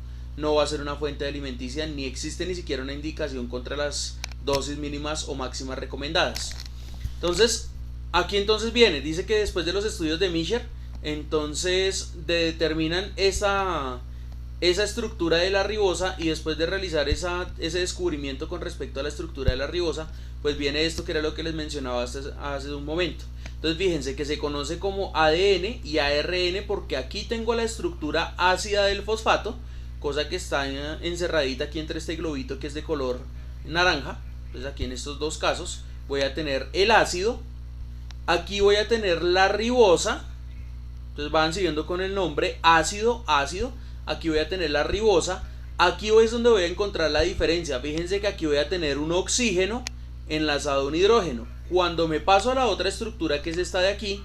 va a ser una fuente alimenticia, ni existe ni siquiera una indicación contra las dosis mínimas o máximas recomendadas. Entonces, aquí entonces dice que después de los estudios de Mischer, entonces determinan esa estructura de la ribosa, y después de realizar ese descubrimiento con respecto a la estructura de la ribosa, pues viene esto que era lo que les mencionaba hace un momento. Entonces fíjense que se conoce como ADN y ARN porque aquí tengo la estructura ácida del fosfato, cosa que está encerradita aquí entre este globito que es de color naranja. Entonces aquí en estos dos casos voy a tener el ácido, aquí voy a tener la ribosa. Entonces van siguiendo con el nombre, ácido, ácido. Aquí voy a tener la ribosa. Aquí es donde voy a encontrar la diferencia. Fíjense que aquí voy a tener un oxígeno enlazado a un hidrógeno. Cuando me paso a la otra estructura, que es esta de aquí,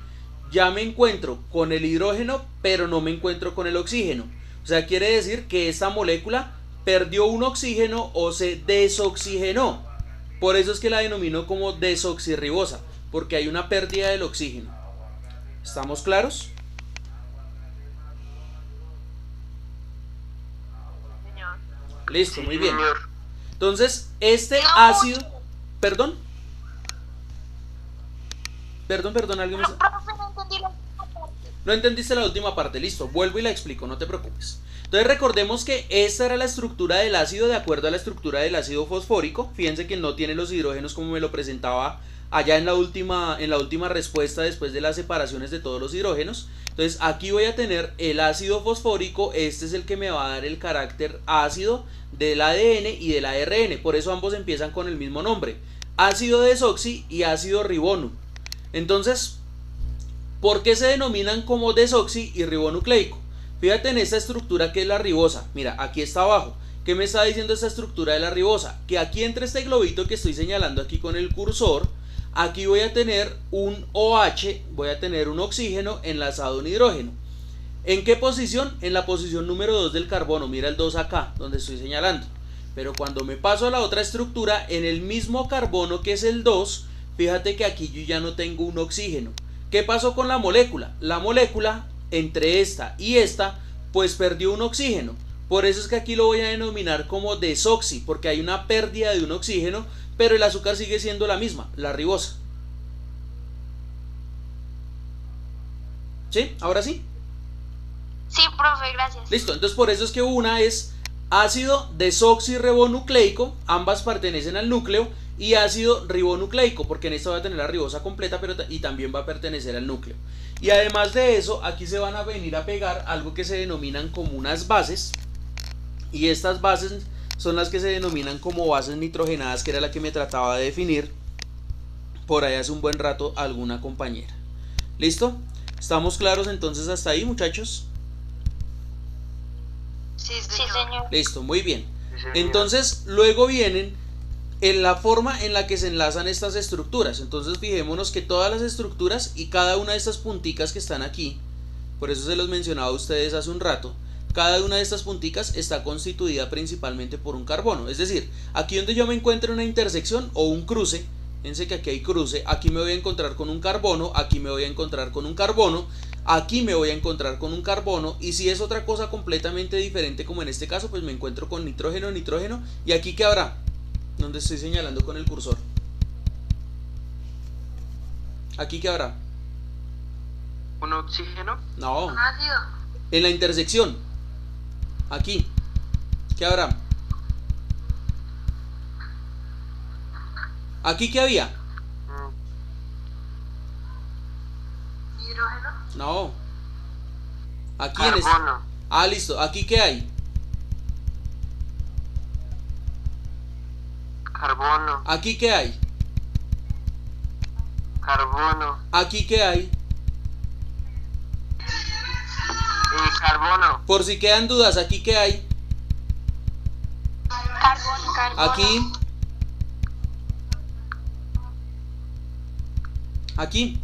ya me encuentro con el hidrógeno, pero no me encuentro con el oxígeno. O sea, quiere decir que esta molécula perdió un oxígeno o se desoxigenó. Por eso es que la denomino como desoxirribosa, porque hay una pérdida del oxígeno. ¿Estamos claros? Listo, muy bien. Entonces, este ácido... ¿Perdón? Perdón, alguien me... No entendiste la última parte, listo, vuelvo y la explico, no te preocupes. Entonces recordemos que esta era la estructura del ácido de acuerdo a la estructura del ácido fosfórico. Fíjense que no tiene los hidrógenos como me lo presentaba allá en la última respuesta después de las separaciones de todos los hidrógenos. Entonces aquí voy a tener el ácido fosfórico, este es el que me va a dar el carácter ácido del ADN y del ARN, por eso ambos empiezan con el mismo nombre, ácido desoxi y ácido ribono. Entonces, ¿por qué se denominan como desoxi y ribonucleico? Fíjate en esta estructura que es la ribosa, mira, aquí está abajo. ¿Qué me está diciendo esta estructura de la ribosa? Que aquí entre este globito que estoy señalando aquí con el cursor, aquí voy a tener un OH, voy a tener un oxígeno enlazado a un hidrógeno. ¿En qué posición? En la posición número 2 del carbono, mira el 2 acá, donde estoy señalando. Pero cuando me paso a la otra estructura, en el mismo carbono que es el 2, fíjate que aquí yo ya no tengo un oxígeno. ¿Qué pasó con la molécula? La molécula entre esta y esta pues perdió un oxígeno. Por eso es que aquí lo voy a denominar como desoxi, porque hay una pérdida de un oxígeno, pero el azúcar sigue siendo la misma, la ribosa. ¿Sí? ¿Ahora sí? Sí, profe, gracias. Listo, entonces por eso es que una es ácido desoxirribonucleico, ambas pertenecen al núcleo, y ácido ribonucleico, porque en esta va a tener la ribosa completa, pero y también va a pertenecer al núcleo. Y además de eso, aquí se van a venir a pegar algo que se denominan como unas bases, y estas bases son las que se denominan como bases nitrogenadas, que era la que me trataba de definir por ahí hace un buen rato alguna compañera. ¿Listo? ¿Estamos claros entonces hasta ahí, muchachos? Sí, Sí, señor. Listo, muy bien. Sí, señor. Entonces, luego vienen en la forma en la que se enlazan estas estructuras. Entonces, fijémonos que todas las estructuras y cada una de estas punticas que están aquí, por eso se los mencionaba a ustedes hace un rato, cada una de estas punticas está constituida principalmente por un carbono. Es decir, aquí donde yo me encuentro una intersección o un cruce, fíjense que aquí hay cruce, aquí me voy a encontrar con un carbono, aquí me voy a encontrar con un carbono, aquí me voy a encontrar con un carbono, y si es otra cosa completamente diferente como en este caso, pues me encuentro con nitrógeno, nitrógeno, y aquí ¿qué habrá? Donde estoy señalando con el cursor. ¿Aquí qué habrá? ¿Un oxígeno? No, ¿Un ácido? en la intersección. Aquí. ¿Qué habrá? ¿Aquí qué había? Mm, ¿Hidrógeno? No. Aquí en este. Carbono. Ah, listo. ¿Aquí qué hay? Carbono. ¿Aquí qué hay? Carbono. ¿Aquí qué hay? Carbono. Por si quedan dudas, ¿aquí qué hay? Carbono, carbono. Aquí. Aquí.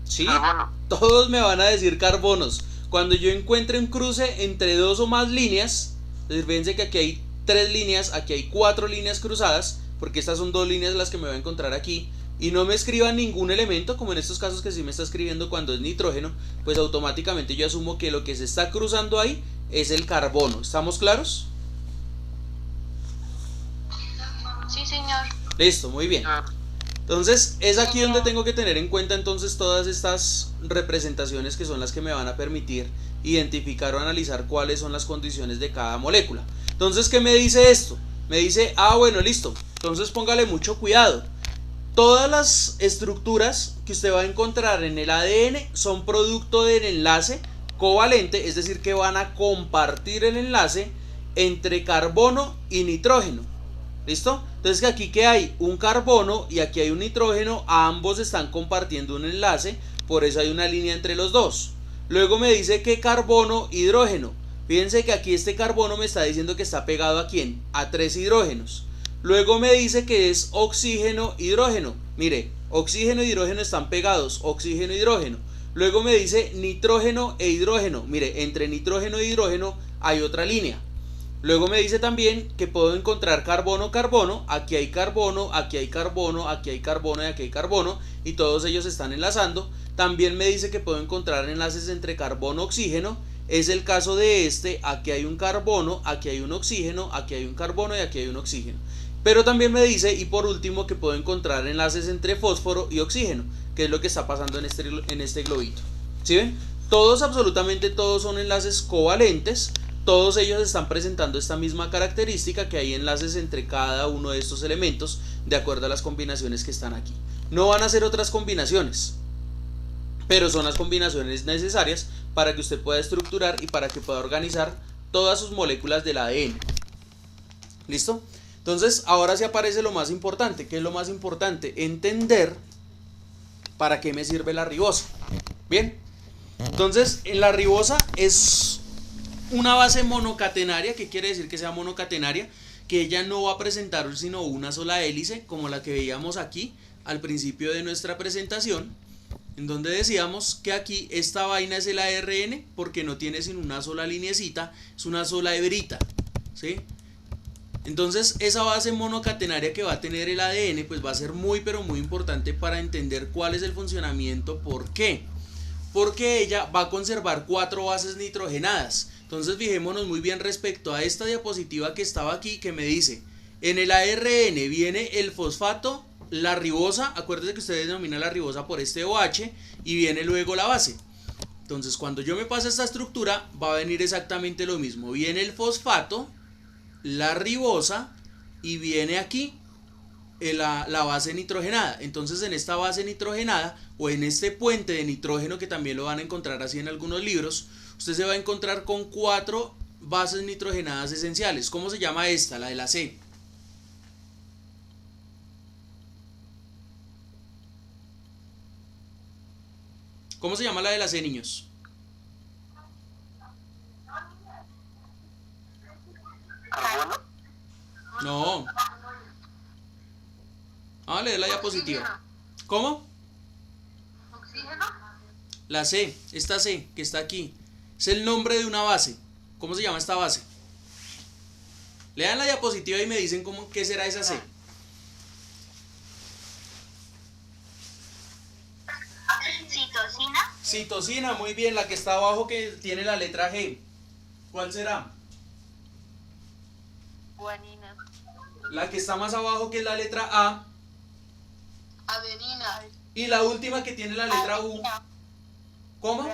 Sí. Carbono. Todos me van a decir carbonos. Cuando yo encuentre un cruce entre dos o más líneas, entonces fíjense que aquí hay 3 líneas, aquí hay 4 líneas cruzadas, porque estas son 2 líneas las que me voy a encontrar aquí, y no me escriban ningún elemento, como en estos casos que sí me está escribiendo cuando es nitrógeno, pues automáticamente yo asumo que lo que se está cruzando ahí es el carbono. ¿Estamos claros? Sí, señor. Listo, muy bien. Ah, Entonces es aquí donde tengo que tener en cuenta entonces todas estas representaciones que son las que me van a permitir identificar o analizar cuáles son las condiciones de cada molécula. Entonces, ¿qué me dice esto? Me dice, bueno, listo, entonces póngale mucho cuidado. Todas las estructuras que usted va a encontrar en el ADN son producto del enlace covalente, es decir, que van a compartir el enlace entre carbono y nitrógeno. ¿Listo? Entonces que aquí que hay un carbono y aquí hay un nitrógeno, ambos están compartiendo un enlace, por eso hay una línea entre los dos. Luego me dice que carbono, hidrógeno. Fíjense que aquí este carbono me está diciendo que está pegado ¿a quién? A 3 hidrógenos. Luego me dice que es oxígeno, hidrógeno. Mire, oxígeno y hidrógeno están pegados, oxígeno, hidrógeno. Luego me dice nitrógeno e hidrógeno. Mire, entre nitrógeno e hidrógeno hay otra línea. Luego me dice también que puedo encontrar carbono, carbono, aquí hay carbono, aquí hay carbono, aquí hay carbono y aquí hay carbono, y todos ellos están enlazando. También me dice que puedo encontrar enlaces entre carbono, oxígeno, es el caso de este, aquí hay un carbono, aquí hay un oxígeno, aquí hay un carbono y aquí hay un oxígeno. Pero también me dice, y por último, que puedo encontrar enlaces entre fósforo y oxígeno, que es lo que está pasando en este globito. ¿Sí ven? Todos, absolutamente todos son enlaces covalentes. Todos ellos están presentando esta misma característica, que hay enlaces entre cada uno de estos elementos de acuerdo a las combinaciones que están aquí. No van a ser otras combinaciones, pero son las combinaciones necesarias para que usted pueda estructurar y para que pueda organizar todas sus moléculas del ADN. ¿Listo? Entonces ahora sí aparece lo más importante. ¿Qué es lo más importante? Entender para qué me sirve la ribosa. Bien, entonces en la ribosa es una base monocatenaria. ¿Qué quiere decir que sea monocatenaria? Que ella no va a presentar sino una sola hélice, como la que veíamos aquí al principio de nuestra presentación, en donde decíamos que aquí esta vaina es el ARN porque no tiene sino una sola linecita, es una sola hebrita, ¿sí? Entonces esa base monocatenaria que va a tener el ADN pues va a ser muy pero muy importante para entender cuál es el funcionamiento. ¿Por qué? Porque ella va a conservar 4 bases nitrogenadas. Entonces fijémonos muy bien respecto a esta diapositiva que estaba aquí, que me dice, en el ARN viene el fosfato, la ribosa, acuérdense que ustedes denominan la ribosa por este OH, y viene luego la base. Entonces cuando yo me pase esta estructura va a venir exactamente lo mismo, viene el fosfato, la ribosa y viene aquí la base nitrogenada. Entonces en esta base nitrogenada o en este puente de nitrógeno, que también lo van a encontrar así en algunos libros, usted se va a encontrar con 4 bases nitrogenadas esenciales. ¿Cómo se llama esta? La de la C. ¿Cómo se llama la de la C, niños? ¿Carbono? No. Vamos a leer la diapositiva. ¿Cómo? ¿Oxígeno? La C, esta C que está aquí, es el nombre de una base. ¿Cómo se llama esta base? Lean la diapositiva y me dicen qué será esa C. Citosina. Citosina, muy bien, la que está abajo que tiene la letra G. ¿Cuál será? Guanina. La que está más abajo que es la letra A. Adenina. Y la última que tiene la letra U. ¿Cómo?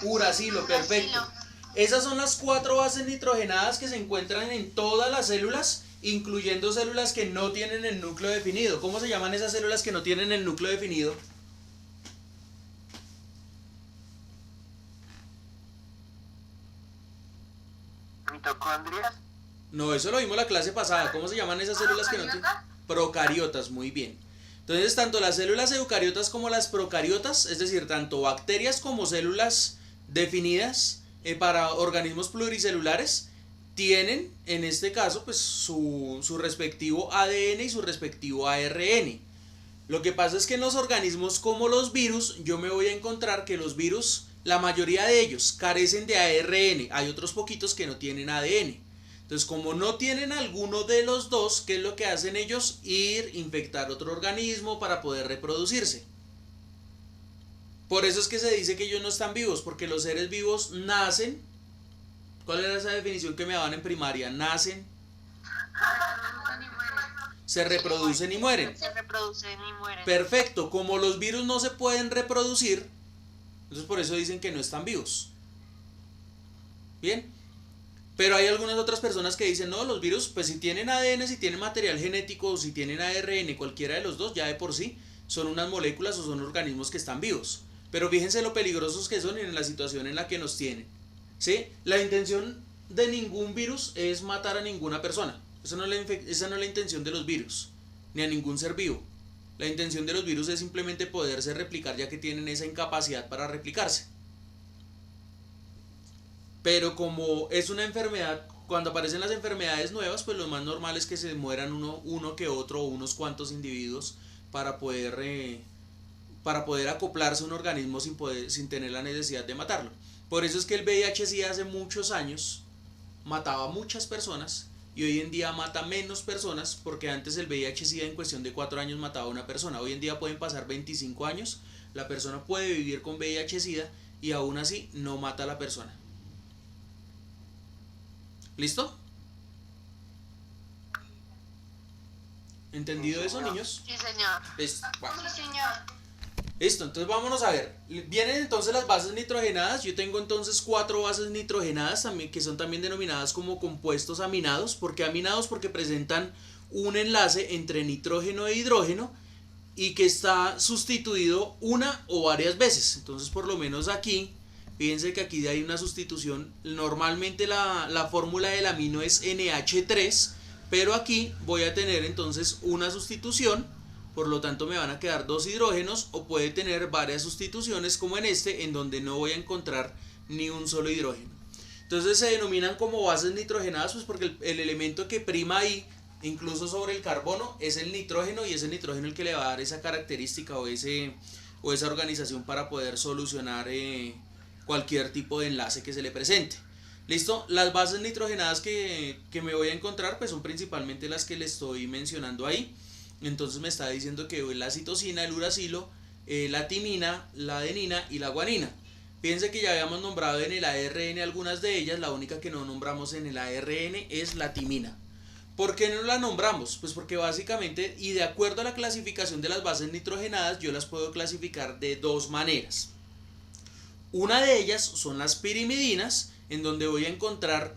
Uracilo, perfecto. Esas son las 4 bases nitrogenadas que se encuentran en todas las células, incluyendo células que no tienen el núcleo definido. ¿Cómo se llaman esas células que no tienen el núcleo definido? ¿Mitocondrias? No, eso lo vimos la clase pasada. ¿Cómo se llaman esas células que no tienen? Procariotas, muy bien. Entonces, tanto las células eucariotas como las procariotas, es decir, tanto bacterias como células definidas para organismos pluricelulares, tienen, en este caso, pues su respectivo ADN y su respectivo ARN. Lo que pasa es que en los organismos como los virus, yo me voy a encontrar que los virus, la mayoría de ellos carecen de ARN. Hay otros poquitos que no tienen ADN. Entonces, como no tienen alguno de los dos, ¿qué es lo que hacen ellos? Ir, infectar otro organismo para poder reproducirse. Por eso es que se dice que ellos no están vivos, porque los seres vivos nacen. ¿Cuál era esa definición que me daban en primaria? Nacen, se reproducen y mueren. Se reproducen y mueren. Perfecto, como los virus no se pueden reproducir, entonces por eso dicen que no están vivos. Bien. Pero hay algunas otras personas que dicen, no, los virus, pues si tienen ADN, si tienen material genético, o si tienen ARN, cualquiera de los dos, ya de por sí, son unas moléculas o son organismos que están vivos. Pero fíjense lo peligrosos que son y en la situación en la que nos tienen. ¿Sí? La intención de ningún virus es matar a ninguna persona. Esa no es la intención de los virus, ni a ningún ser vivo. La intención de los virus es simplemente poderse replicar, ya que tienen esa incapacidad para replicarse. Pero como es una enfermedad, cuando aparecen las enfermedades nuevas, pues lo más normal es que se mueran uno que otro o unos cuantos individuos para poder acoplarse a un organismo sin tener la necesidad de matarlo. Por eso es que el VIH-Sida hace muchos años mataba a muchas personas y hoy en día mata menos personas, porque antes el VIH-Sida en cuestión de 4 años mataba a una persona. Hoy en día pueden pasar 25 años, la persona puede vivir con VIH-Sida y aún así no mata a la persona. ¿Listo? ¿Entendido eso, niños? Sí, señor. Listo. Bueno. Sí, señor. Listo, entonces vámonos a ver. Vienen entonces las bases nitrogenadas. Yo tengo entonces 4 bases nitrogenadas también, que son también denominadas como compuestos aminados. ¿Por qué aminados? Porque presentan un enlace entre nitrógeno e hidrógeno y que está sustituido una o varias veces. Entonces, por lo menos aquí, fíjense que aquí hay una sustitución. Normalmente la fórmula del amino es NH3, pero aquí voy a tener entonces una sustitución. Por lo tanto me van a quedar 2 hidrógenos, o puede tener varias sustituciones como en este, en donde no voy a encontrar ni un solo hidrógeno. Entonces se denominan como bases nitrogenadas, pues porque el elemento que prima ahí, incluso sobre el carbono, es el nitrógeno, y es el nitrógeno el que le va a dar esa característica o esa organización para poder solucionar cualquier tipo de enlace que se le presente. ¿Listo? Las bases nitrogenadas que me voy a encontrar pues son principalmente las que le estoy mencionando ahí. Entonces me está diciendo que la citosina, el uracilo, la timina, la adenina y la guanina. Fíjense que ya habíamos nombrado en el ARN algunas de ellas, la única que no nombramos en el ARN es la timina. ¿Por qué no la nombramos? Pues porque básicamente, y de acuerdo a la clasificación de las bases nitrogenadas, yo las puedo clasificar de dos maneras. Una de ellas son las pirimidinas, en donde voy a encontrar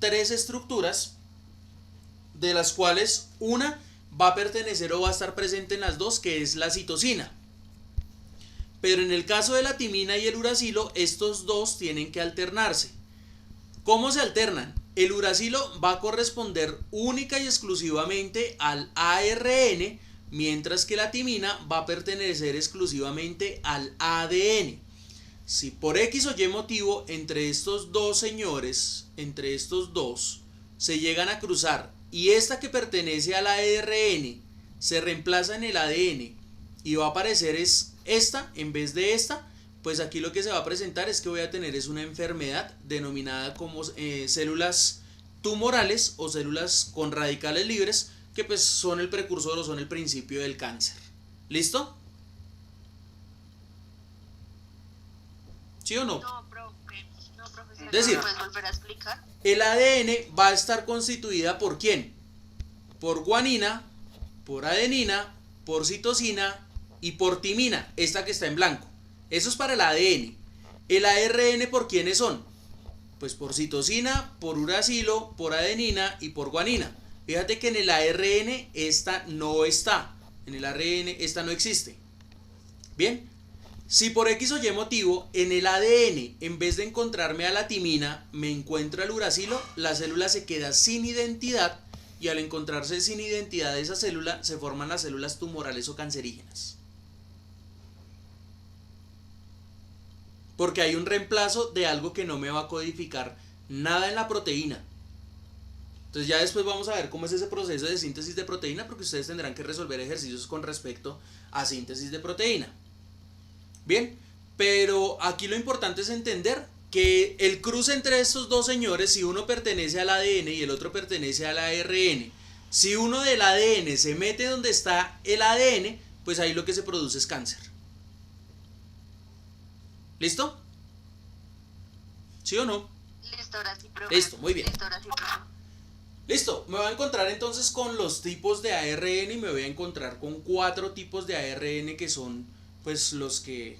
tres estructuras, de las cuales una va a pertenecer o va a estar presente en las dos, que es la citosina. Pero en el caso de la timina y el uracilo, estos dos tienen que alternarse. ¿Cómo se alternan? El uracilo va a corresponder única y exclusivamente al ARN, mientras que la timina va a pertenecer exclusivamente al ADN. Si por X o Y motivo entre estos dos señores, entre estos dos, se llegan a cruzar y esta que pertenece al ARN se reemplaza en el ADN y va a aparecer es esta en vez de esta, pues aquí lo que se va a presentar es que voy a tener es una enfermedad denominada como células tumorales o células con radicales libres, que pues son el precursor o son el principio del cáncer. ¿Listo? ¿Sí o no? No, profesor. Es decir, ¿me puedes volver a explicar? El ADN va a estar constituida por ¿quién? Por guanina, por adenina, por citosina y por timina, esta que está en blanco. Eso es para el ADN. ¿El ARN por quiénes son? Pues por citosina, por uracilo, por adenina y por guanina. Fíjate que en el ARN esta no está. En el ARN esta no existe. Bien. Si por X o Y motivo en el ADN, en vez de encontrarme a la timina, me encuentro al uracilo, la célula se queda sin identidad y al encontrarse sin identidad de esa célula, se forman las células tumorales o cancerígenas. Porque hay un reemplazo de algo que no me va a codificar nada en la proteína. Entonces ya después vamos a ver cómo es ese proceso de síntesis de proteína, porque ustedes tendrán que resolver ejercicios con respecto a síntesis de proteína. Bien, pero aquí lo importante es entender que el cruce entre estos dos señores, si uno pertenece al ADN y el otro pertenece al ARN, si uno del ADN se mete donde está el ADN, pues ahí lo que se produce es cáncer. ¿Listo? ¿Sí o no? Listo, ahora sí, profe. Listo, muy bien. Listo, ahora sí, profe. Listo, me voy a encontrar entonces con los tipos de ARN y me voy a encontrar con 4 tipos de ARN que son pues los que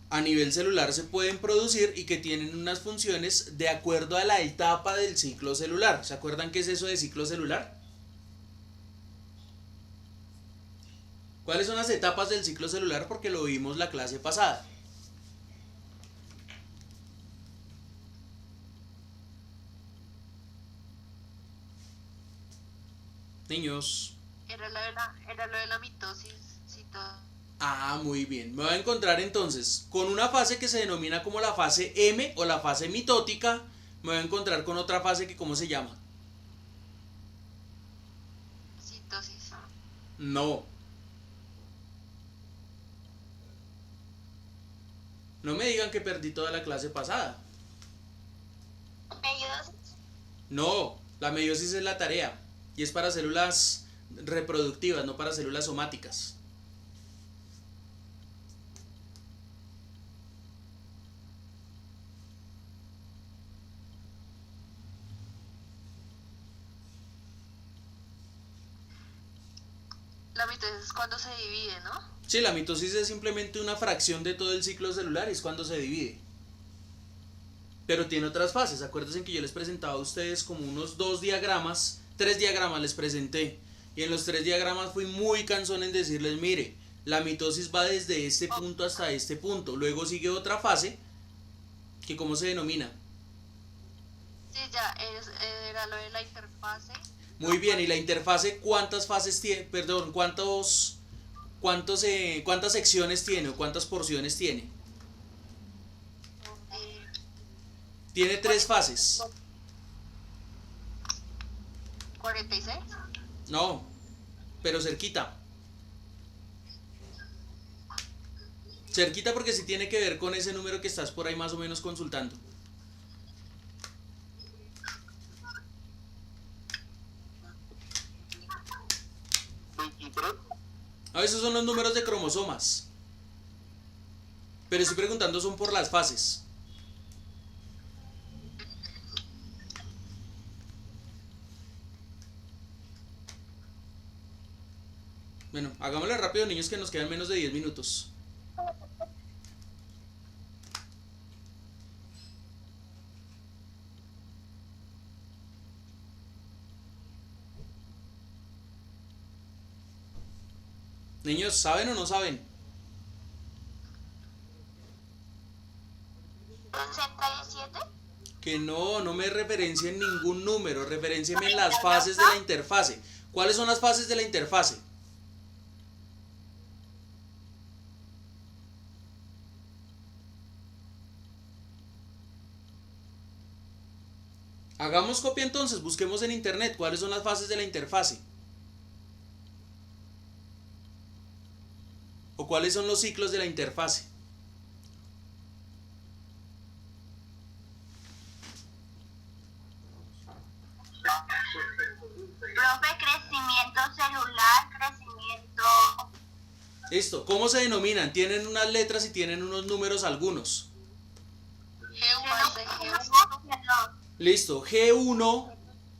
a nivel celular se pueden producir y que tienen unas funciones de acuerdo a la etapa del ciclo celular. ¿Se acuerdan qué es eso de ciclo celular? ¿Cuáles son las etapas del ciclo celular? Porque lo vimos la clase pasada. Niños. Era lo de la mitosis, Ah, muy bien. Me voy a encontrar entonces con una fase que se denomina como la fase M o la fase mitótica. Me voy a encontrar con otra fase que ¿cómo se llama? citosis. No. No me digan que perdí toda la clase pasada. Meiosis. No, la meiosis es la tarea y es para células reproductivas, no para células somáticas. La mitosis es cuando se divide, ¿no? Sí, la mitosis es simplemente una fracción de todo el ciclo celular y es cuando se divide. Pero tiene otras fases. Acuérdense que yo les presentaba a ustedes como unos 2 diagramas, 3 diagramas les presenté. Y en los 3 diagramas fui muy cansón en decirles, mire, la mitosis va desde este punto hasta este punto. Luego sigue otra fase, que ¿cómo se denomina? Sí, ya, era lo de la interfase. Muy bien, ¿y la interfase cuántas fases tiene? Perdón, cuántas secciones tiene o cuántas porciones tiene? Tiene 3 fases. 46. No, pero cerquita. Cerquita porque sí tiene que ver con ese número que estás por ahí más o menos consultando. esos son los números de cromosomas. Pero estoy preguntando son por las fases. Bueno, hagámoslo rápido, niños, que nos quedan menos de 10 minutos. Niños, ¿saben o no saben? 67. Que no me referencien ningún número, referencienme en las fases de la interfase. ¿Cuáles son las fases de la interfase? Hagamos copia entonces, busquemos en internet cuáles son las fases de la interfase. O cuáles son los ciclos de la interfase. Profe, crecimiento celular, crecimiento... Listo, ¿cómo se denominan? Tienen unas letras y tienen unos números algunos. G1 de G1. G2. Listo, G1,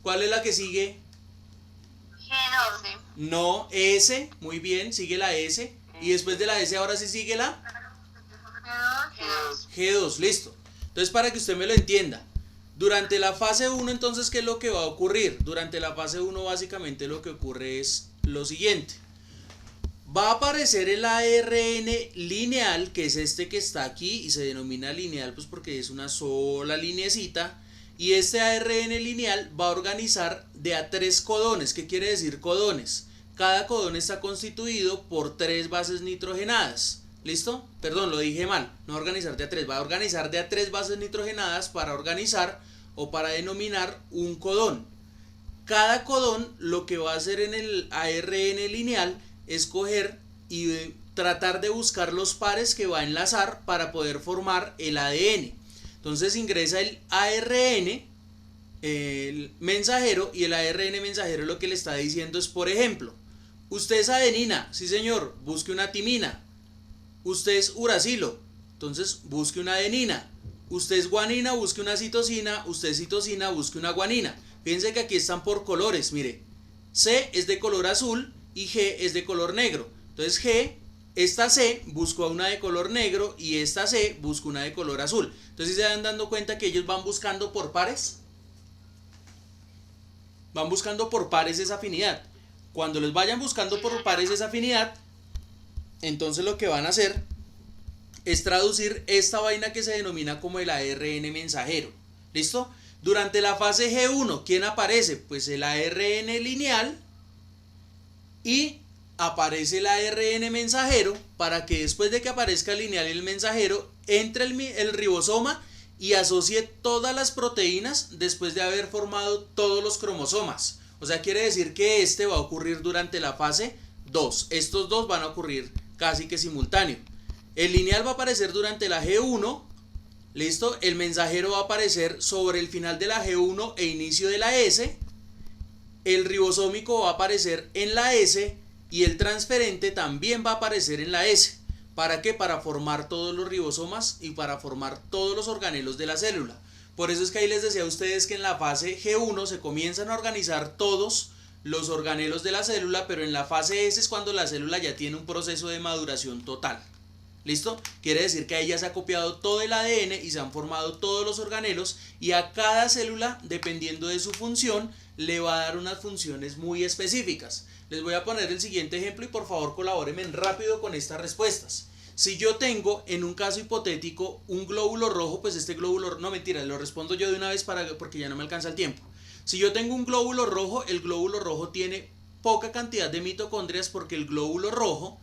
¿cuál es la que sigue? G2. No, S, muy bien, sigue la S. Y después de la S ahora sí sigue la G2. G2, listo. Entonces, para que usted me lo entienda, durante la fase 1, entonces, ¿qué es lo que va a ocurrir? Durante la fase 1 básicamente lo que ocurre es lo siguiente. Va a aparecer el ARN lineal, que es este que está aquí, y se denomina lineal pues porque es una sola lineecita. Y este ARN lineal va a organizar de a 3 codones. ¿Qué quiere decir codones? Cada codón está constituido por 3 bases nitrogenadas. ¿Listo? Perdón, lo dije mal. No va a organizar de a 3, va a organizar de a 3 bases nitrogenadas para organizar o para denominar un codón. Cada codón lo que va a hacer en el ARN lineal es coger y tratar de buscar los pares que va a enlazar para poder formar el ADN. Entonces ingresa el ARN, el mensajero, y el ARN mensajero lo que le está diciendo es, por ejemplo, usted es adenina, sí señor, busque una timina. Usted es uracilo, entonces busque una adenina. Usted es guanina, busque una citosina. Usted es citosina, busque una guanina. Fíjense que aquí están por colores, mire. C es de color azul y G es de color negro. Entonces G, esta C busco a una de color negro y esta C busco una de color azul. Entonces se van dando cuenta que ellos van buscando por pares. Van buscando por pares esa afinidad. Cuando les vayan buscando por pares esa afinidad, entonces lo que van a hacer es traducir esta vaina que se denomina como el ARN mensajero. ¿Listo? Durante la fase G1, ¿quién aparece? Pues el ARN lineal y aparece el ARN mensajero para que después de que aparezca el lineal y el mensajero entre el ribosoma y asocie todas las proteínas después de haber formado todos los cromosomas. O sea, quiere decir que este va a ocurrir durante la fase 2. Estos dos van a ocurrir casi que simultáneo. El lineal va a aparecer durante la G1, ¿listo? El mensajero va a aparecer sobre el final de la G1 e inicio de la S. El ribosómico va a aparecer en la S y el transferente también va a aparecer en la S. ¿Para qué? Para formar todos los ribosomas y para formar todos los organelos de la célula. Por eso es que ahí les decía a ustedes que en la fase G1 se comienzan a organizar todos los organelos de la célula, pero en la fase S es cuando la célula ya tiene un proceso de maduración total. ¿Listo? Quiere decir que ahí ya se ha copiado todo el ADN y se han formado todos los organelos, y a cada célula, dependiendo de su función, le va a dar unas funciones muy específicas. Les voy a poner el siguiente ejemplo y por favor colabórenme rápido con estas respuestas. Si yo tengo, en un caso hipotético, un glóbulo rojo, pues este glóbulo, no mentira, lo respondo yo de una vez porque ya no me alcanza el tiempo. Si yo tengo un glóbulo rojo, el glóbulo rojo tiene poca cantidad de mitocondrias porque el glóbulo rojo,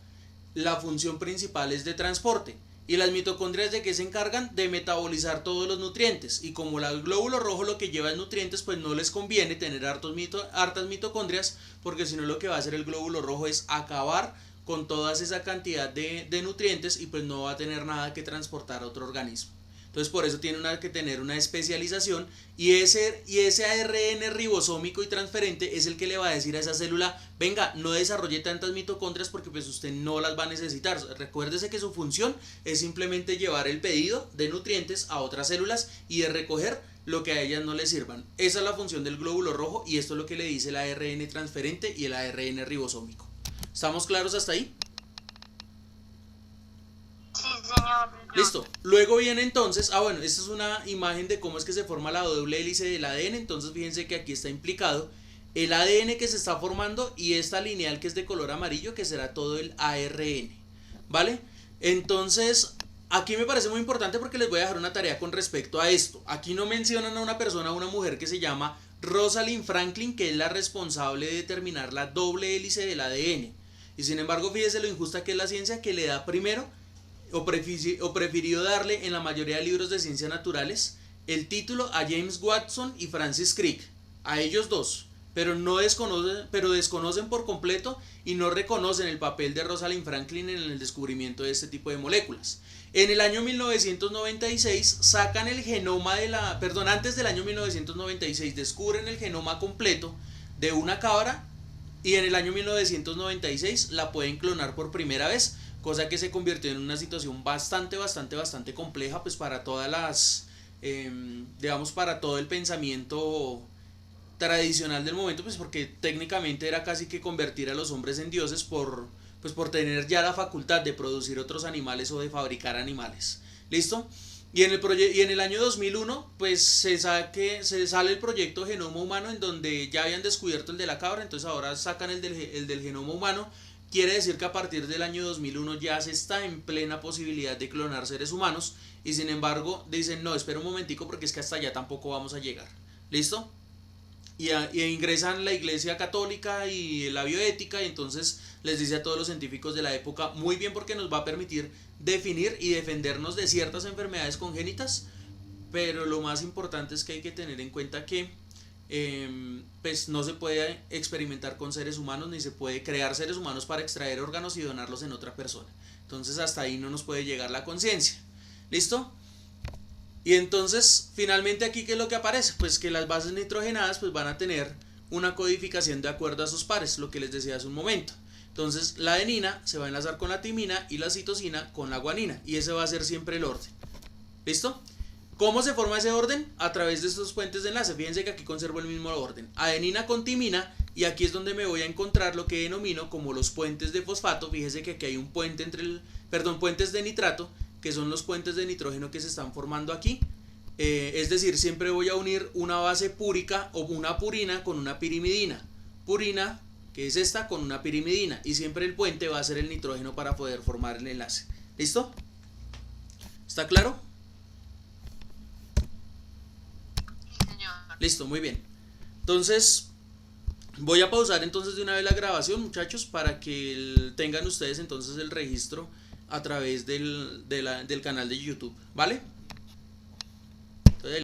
la función principal es de transporte. ¿Y las mitocondrias de qué se encargan? De metabolizar todos los nutrientes. Y como el glóbulo rojo lo que lleva es nutrientes, pues no les conviene tener hartas mitocondrias, porque si no lo que va a hacer el glóbulo rojo es acabar con toda esa cantidad de nutrientes y pues no va a tener nada que transportar a otro organismo. Entonces por eso tiene que tener una especialización y ese ARN ribosómico y transferente es el que le va a decir a esa célula, venga, no desarrolle tantas mitocondrias porque pues usted no las va a necesitar. Recuérdese que su función es simplemente llevar el pedido de nutrientes a otras células y de recoger lo que a ellas no les sirvan. Esa es la función del glóbulo rojo y esto es lo que le dice el ARN transferente y el ARN ribosómico. ¿Estamos claros hasta ahí? Sí, señor. Listo. Luego viene entonces, bueno, esta es una imagen de cómo es que se forma la doble hélice del ADN. Entonces fíjense que aquí está implicado el ADN que se está formando y esta lineal que es de color amarillo que será todo el ARN, ¿vale? Entonces aquí me parece muy importante porque les voy a dejar una tarea con respecto a esto. Aquí no mencionan a una persona, a una mujer que se llama Rosalind Franklin, que es la responsable de determinar la doble hélice del ADN. Y sin embargo, fíjese lo injusta que es la ciencia, que le da primero o prefirió darle en la mayoría de libros de ciencias naturales el título a James Watson y Francis Crick, a ellos dos, pero desconocen por completo y no reconocen el papel de Rosalind Franklin en el descubrimiento de este tipo de moléculas. En el año 1996 sacan el genoma antes del año 1996 descubren el genoma completo de una cabra y en el año 1996 la pueden clonar por primera vez, cosa que se convirtió en una situación bastante compleja pues para todas las, digamos, para todo el pensamiento tradicional del momento, pues porque técnicamente era casi que convertir a los hombres en dioses por tener ya la facultad de producir otros animales o de fabricar animales. ¿Listo? Y en el año 2001 pues se sale el proyecto Genoma Humano, en donde ya habían descubierto el de la cabra, entonces ahora sacan el del genoma humano. Quiere decir que a partir del año 2001 ya se está en plena posibilidad de clonar seres humanos y sin embargo dicen no, espera un momentico porque es que hasta allá tampoco vamos a llegar. ¿Listo? Y ingresan la Iglesia Católica y la bioética y entonces les dice a todos los científicos de la época, muy bien porque nos va a permitir definir y defendernos de ciertas enfermedades congénitas, pero lo más importante es que hay que tener en cuenta que pues no se puede experimentar con seres humanos ni se puede crear seres humanos para extraer órganos y donarlos en otra persona. Entonces hasta ahí no nos puede llegar la conciencia. ¿Listo? Y entonces finalmente aquí ¿qué es lo que aparece? Pues que las bases nitrogenadas pues van a tener una codificación de acuerdo a sus pares, lo que les decía hace un momento. Entonces la adenina se va a enlazar con la timina y la citosina con la guanina y ese va a ser siempre el orden. ¿Listo? ¿Cómo se forma ese orden? A través de estos puentes de enlace. Fíjense que aquí conservo el mismo orden. Adenina con timina y aquí es donde me voy a encontrar lo que denomino como los puentes de fosfato. Fíjense que aquí hay un puente puentes de nitrato, que son los puentes de nitrógeno que se están formando aquí. Es decir, siempre voy a unir una base púrica o una purina con una pirimidina. Purina, que es esta, con una pirimidina. Y siempre el puente va a ser el nitrógeno para poder formar el enlace. ¿Listo? ¿Está claro? Listo, muy bien. Entonces voy a pausar entonces de una vez la grabación, muchachos, para que tengan ustedes entonces el registro a través del canal de YouTube, ¿vale?